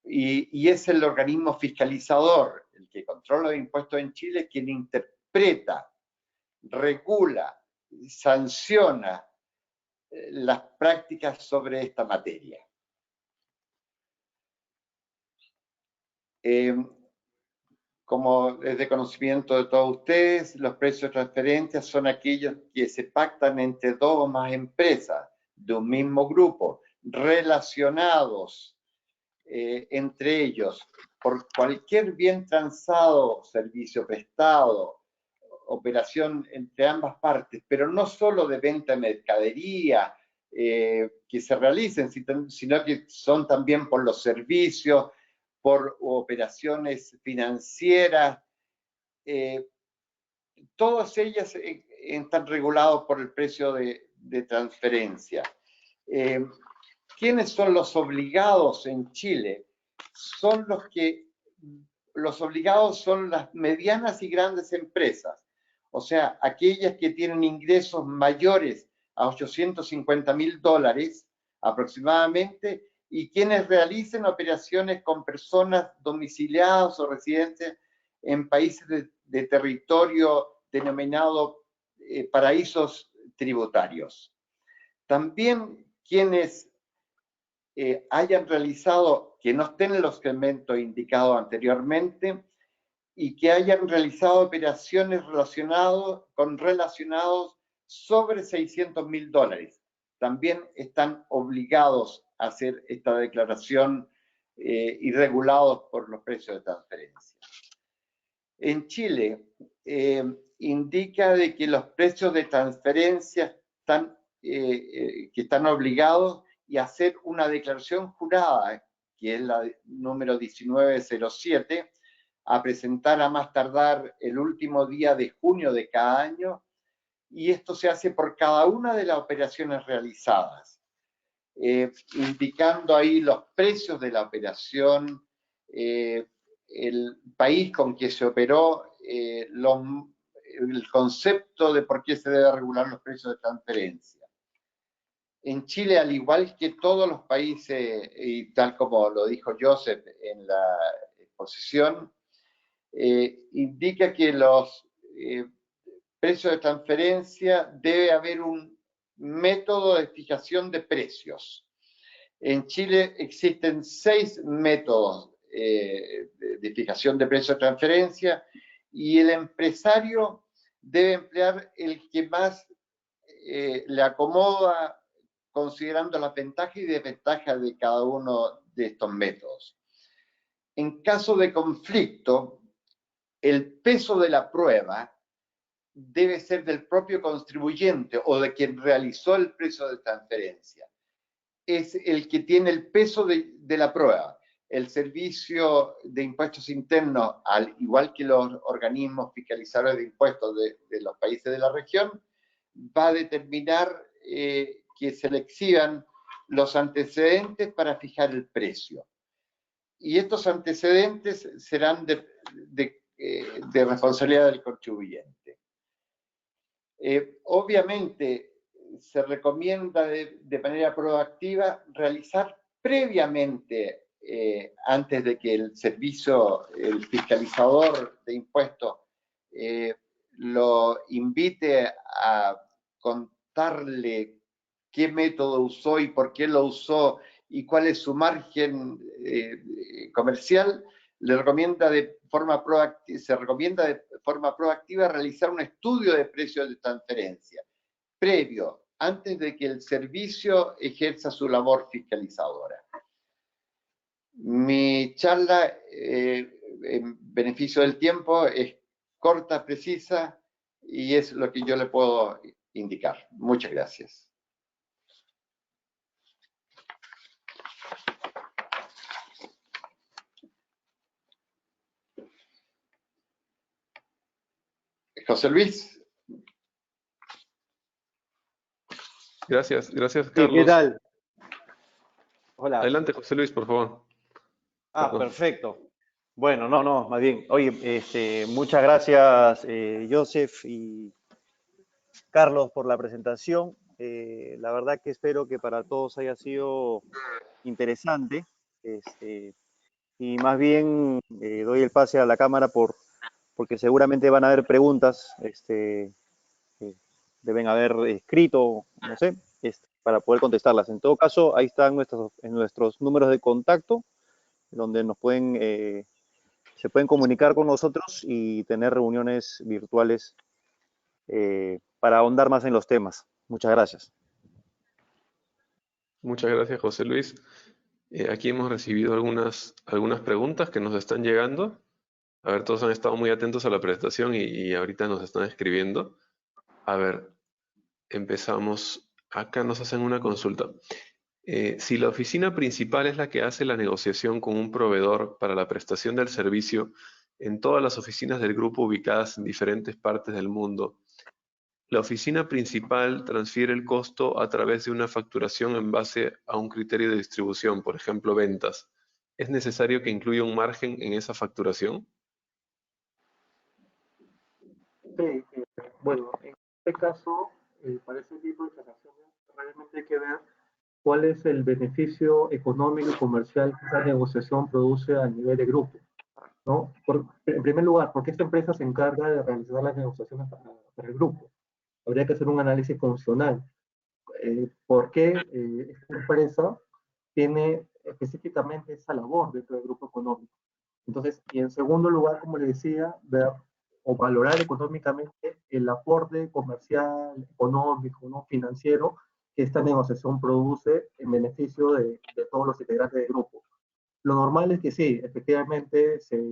y es el organismo fiscalizador, el que controla los impuestos en Chile, quien interpreta, regula, sanciona las prácticas sobre esta materia. Como es de conocimiento de todos ustedes, los precios de transferencia son aquellos que se pactan entre dos o más empresas de un mismo grupo, relacionados entre ellos por cualquier bien transado, servicio prestado operación entre ambas partes, pero no solo de venta de mercadería que se realicen, sino que son también por los servicios, por operaciones financieras, todas ellas están reguladas por el precio de transferencia. ¿Quiénes son los obligados en Chile? Los obligados son las medianas y grandes empresas, o sea, aquellas que tienen ingresos mayores a $850.000 aproximadamente, y quienes realicen operaciones con personas domiciliadas o residentes en países de territorio denominado paraísos tributarios. También quienes hayan realizado, que no estén en los segmentos indicados anteriormente, y que hayan realizado operaciones relacionados sobre $600.000. También están obligados a hacer esta declaración y regulados por los precios de transferencia. En Chile, indica de que los precios de transferencia que están obligados y hacer una declaración jurada, que es la número 1907, a presentar a más tardar el último día de junio de cada año, y esto se hace por cada una de las operaciones realizadas, indicando ahí los precios de la operación, el país con que se operó, el concepto de por qué se debe regular los precios de transferencia. En Chile, al igual que todos los países, y tal como lo dijo Joseph en la exposición, indica que los precios de transferencia debe haber un método de fijación de precios. En Chile existen 6 métodos de fijación de precios de transferencia, y el empresario debe emplear el que más le acomoda, considerando las ventajas y desventajas de cada uno de estos métodos. En caso de conflicto, el peso de la prueba debe ser del propio contribuyente o de quien realizó el precio de transferencia. Es el que tiene el peso de la prueba. El Servicio de Impuestos Internos, al igual que los organismos fiscalizadores de impuestos de los países de la región, va a determinar que se le exhiban los antecedentes para fijar el precio. Y estos antecedentes serán de responsabilidad del contribuyente. Obviamente, se recomienda de manera proactiva realizar previamente, antes de que el servicio, el fiscalizador de impuestos, lo invite a contarle qué método usó y por qué lo usó y cuál es su margen comercial, se recomienda de forma proactiva realizar un estudio de precios de transferencia previo, antes de que el servicio ejerza su labor fiscalizadora. Mi charla, en beneficio del tiempo, es corta, precisa, y es lo que yo le puedo indicar. Muchas gracias. José Luis. Gracias, Sí, Carlos. ¿qué tal? Hola. Adelante, José Luis, por favor. Perdón. Perfecto. Bueno, no, más bien. Oye, muchas gracias, Joseph y Carlos, por la presentación. La verdad que espero que para todos haya sido interesante. Y más bien doy el pase a la cámara porque seguramente van a haber preguntas que deben haber escrito, no sé, para poder contestarlas. En todo caso, ahí están nuestros números de contacto, donde se pueden comunicar con nosotros y tener reuniones virtuales para ahondar más en los temas. Muchas gracias. Muchas gracias, José Luis. Aquí hemos recibido algunas preguntas que nos están llegando. A ver, todos han estado muy atentos a la presentación y ahorita nos están escribiendo. A ver, empezamos. Acá nos hacen una consulta. Si la oficina principal es la que hace la negociación con un proveedor para la prestación del servicio en todas las oficinas del grupo ubicadas en diferentes partes del mundo, la oficina principal transfiere el costo a través de una facturación en base a un criterio de distribución, por ejemplo, ventas. ¿Es necesario que incluya un margen en esa facturación? Sí, bueno, en este caso, para ese tipo de transacciones, realmente hay que ver cuál es el beneficio económico y comercial que esa negociación produce a nivel de grupo, ¿no? En primer lugar, ¿por qué esta empresa se encarga de realizar las negociaciones para el grupo? Habría que hacer un análisis funcional. ¿Por qué esta empresa tiene específicamente esa labor dentro del grupo económico? Entonces, y en segundo lugar, como le decía, ver o valorar económicamente el aporte comercial, económico, ¿no? financiero que esta negociación produce en beneficio de todos los integrantes del grupo. Lo normal es que sí, efectivamente se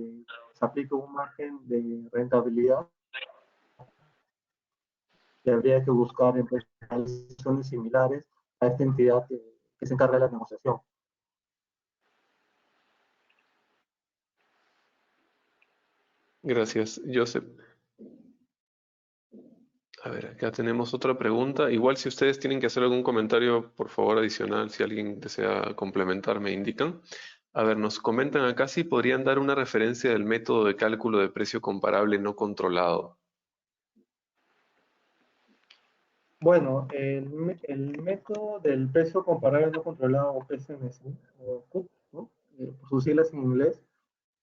aplica un margen de rentabilidad y habría que buscar empresas similares a esta entidad que se encarga de la negociación. Gracias, Joseph. A ver, acá tenemos otra pregunta. Igual si ustedes tienen que hacer algún comentario, por favor, adicional, si alguien desea complementar, me indican. A ver, nos comentan acá si podrían dar una referencia del método de cálculo de precio comparable no controlado. Bueno, el método del precio comparable no controlado, o PCMC, o CUP, ¿no? Por sus siglas en inglés,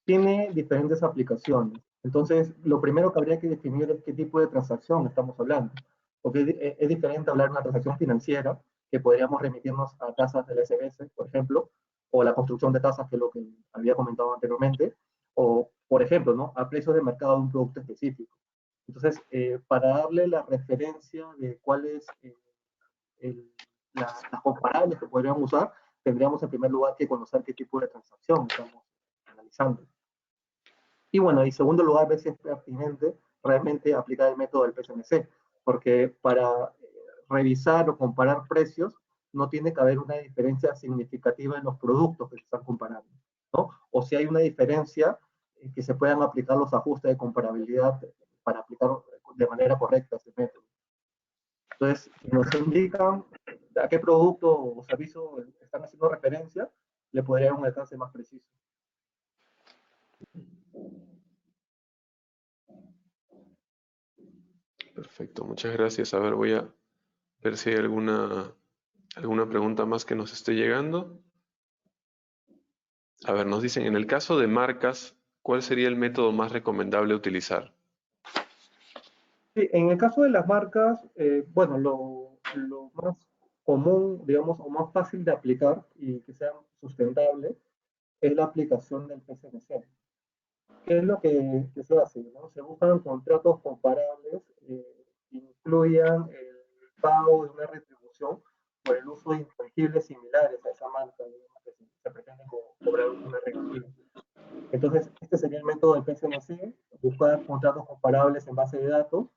tiene diferentes aplicaciones. Entonces, lo primero que habría que definir es qué tipo de transacción estamos hablando. Porque es diferente hablar de una transacción financiera, que podríamos remitirnos a tasas del SBS, por ejemplo, o la construcción de tasas, que es lo que había comentado anteriormente, o, por ejemplo, ¿no? a precios de mercado de un producto específico. Entonces, para darle la referencia de cuáles las comparables que podríamos usar, tendríamos en primer lugar que conocer qué tipo de transacción estamos analizando. Y bueno, en segundo lugar, ver si es pertinente realmente aplicar el método del PSMC, porque para revisar o comparar precios no tiene que haber una diferencia significativa en los productos que se están comparando, ¿no? O si hay una diferencia, que se puedan aplicar los ajustes de comparabilidad para aplicar de manera correcta ese método. Entonces, si nos indican a qué producto o servicio están haciendo referencia, le podría dar un alcance más preciso. Perfecto, muchas gracias. A ver, voy a ver si hay alguna pregunta más que nos esté llegando. A ver, nos dicen, en el caso de marcas, ¿cuál sería el método más recomendable utilizar? Sí, en el caso de las marcas, bueno, lo más común, digamos, o más fácil de aplicar y que sea sustentable es la aplicación del PSMC. ¿Qué es lo que se hace? ¿No? Se buscan contratos comparables que incluyan el pago de una retribución por el uso de intangibles similares a esa marca, digamos, que se pretende cobrar una regalía. Entonces, este sería el método del PSMC, buscar contratos comparables en base de datos,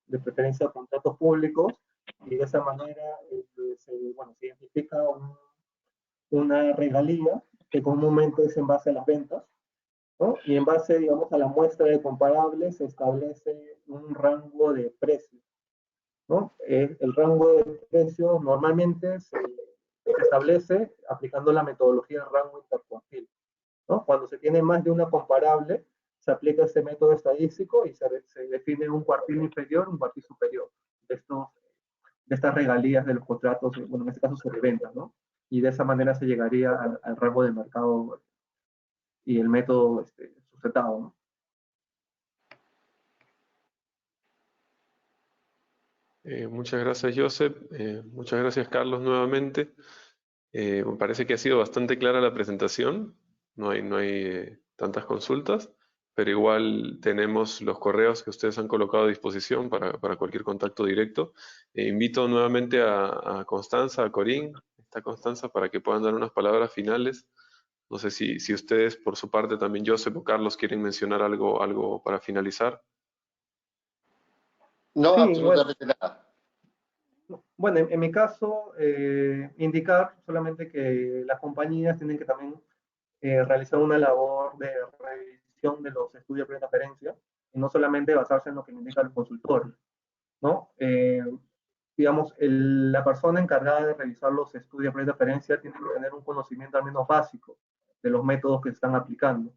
de preferencia contratos públicos, y de esa manera se identifica una regalía que comúnmente es en base a las ventas, ¿no? Y en base, digamos, a la muestra de comparables se establece un rango de precios, ¿no? El rango de precios normalmente se establece aplicando la metodología de rango intercuartil, ¿no? Cuando se tiene más de una comparable, se aplica este método estadístico y se define un cuartil inferior, un cuartil superior de estas regalías de los contratos, bueno, en este caso sobre ventas, ¿no? Y de esa manera se llegaría al rango de mercado y el método sustentado, ¿no? Muchas gracias, Joseph. Muchas gracias, Carlos, nuevamente. Me parece que ha sido bastante clara la presentación. No hay tantas consultas, pero igual tenemos los correos que ustedes han colocado a disposición para cualquier contacto directo. Invito nuevamente a Constanza, a Corín, está Constanza, para que puedan dar unas palabras finales No sé si ustedes por su parte también, Joseph o Carlos, quieren mencionar algo para finalizar. No, Sí, absolutamente nada. Bueno, en mi caso, indicar solamente que las compañías tienen que también realizar una labor de revisión de los estudios de referencia y no solamente basarse en lo que indican los consultores, ¿no? Digamos, la persona encargada de revisar los estudios de referencia tiene que tener un conocimiento al menos básico de los métodos que se están aplicando,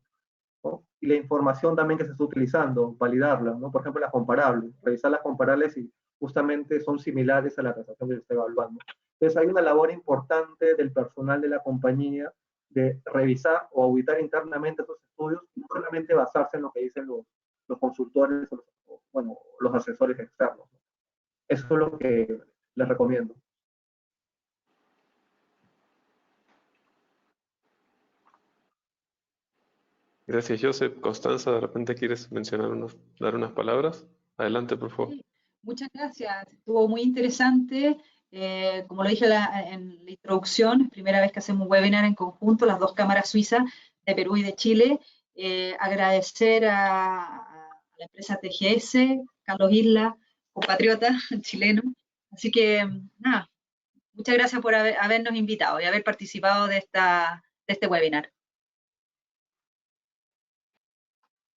¿no? Y la información también que se está utilizando, validarla, ¿no? Por ejemplo, las comparables, revisar las comparables y justamente son similares a la transacción que se está evaluando. Entonces hay una labor importante del personal de la compañía de revisar o auditar internamente esos estudios y no solamente basarse en lo que dicen los consultores o bueno, los asesores externos, ¿no? Eso es lo que les recomiendo. Gracias, Joseph. Constanza, ¿de repente quieres dar unas palabras? Adelante, por favor. Sí, muchas gracias, estuvo muy interesante. Como lo dije en la introducción, es primera vez que hacemos un webinar en conjunto, las dos cámaras suizas de Perú y de Chile. Agradecer a la empresa TGS, Carlos Isla, compatriota chileno. Así que, nada, muchas gracias por habernos invitado y haber participado de este webinar.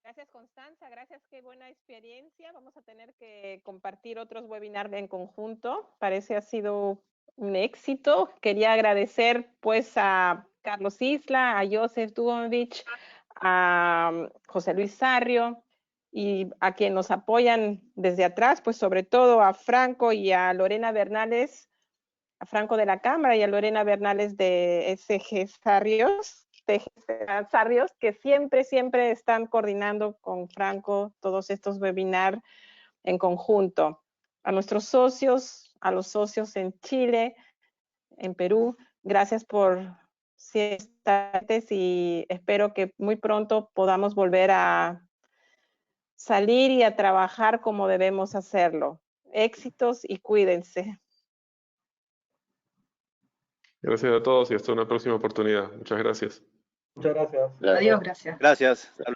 Gracias, Constanza. Gracias, qué buena experiencia. Vamos a tener que compartir otros webinars en conjunto. Parece ha sido un éxito. Quería agradecer pues a Carlos Isla, a Joseph Dujmovic, a José Luis Sarrio y a quienes nos apoyan desde atrás, pues sobre todo a Franco y a Lorena Bernales, a Franco de la Cámara y a Lorena Bernales de SG Sarrios, que siempre están coordinando con Franco todos estos webinars en conjunto. A nuestros socios, a los socios en Chile, en Perú, gracias por estar y espero que muy pronto podamos volver a salir y a trabajar como debemos hacerlo. Éxitos y cuídense. Gracias a todos y hasta una próxima oportunidad. Muchas gracias. Muchas gracias. Gracias. Adiós, gracias. Gracias. Hasta luego.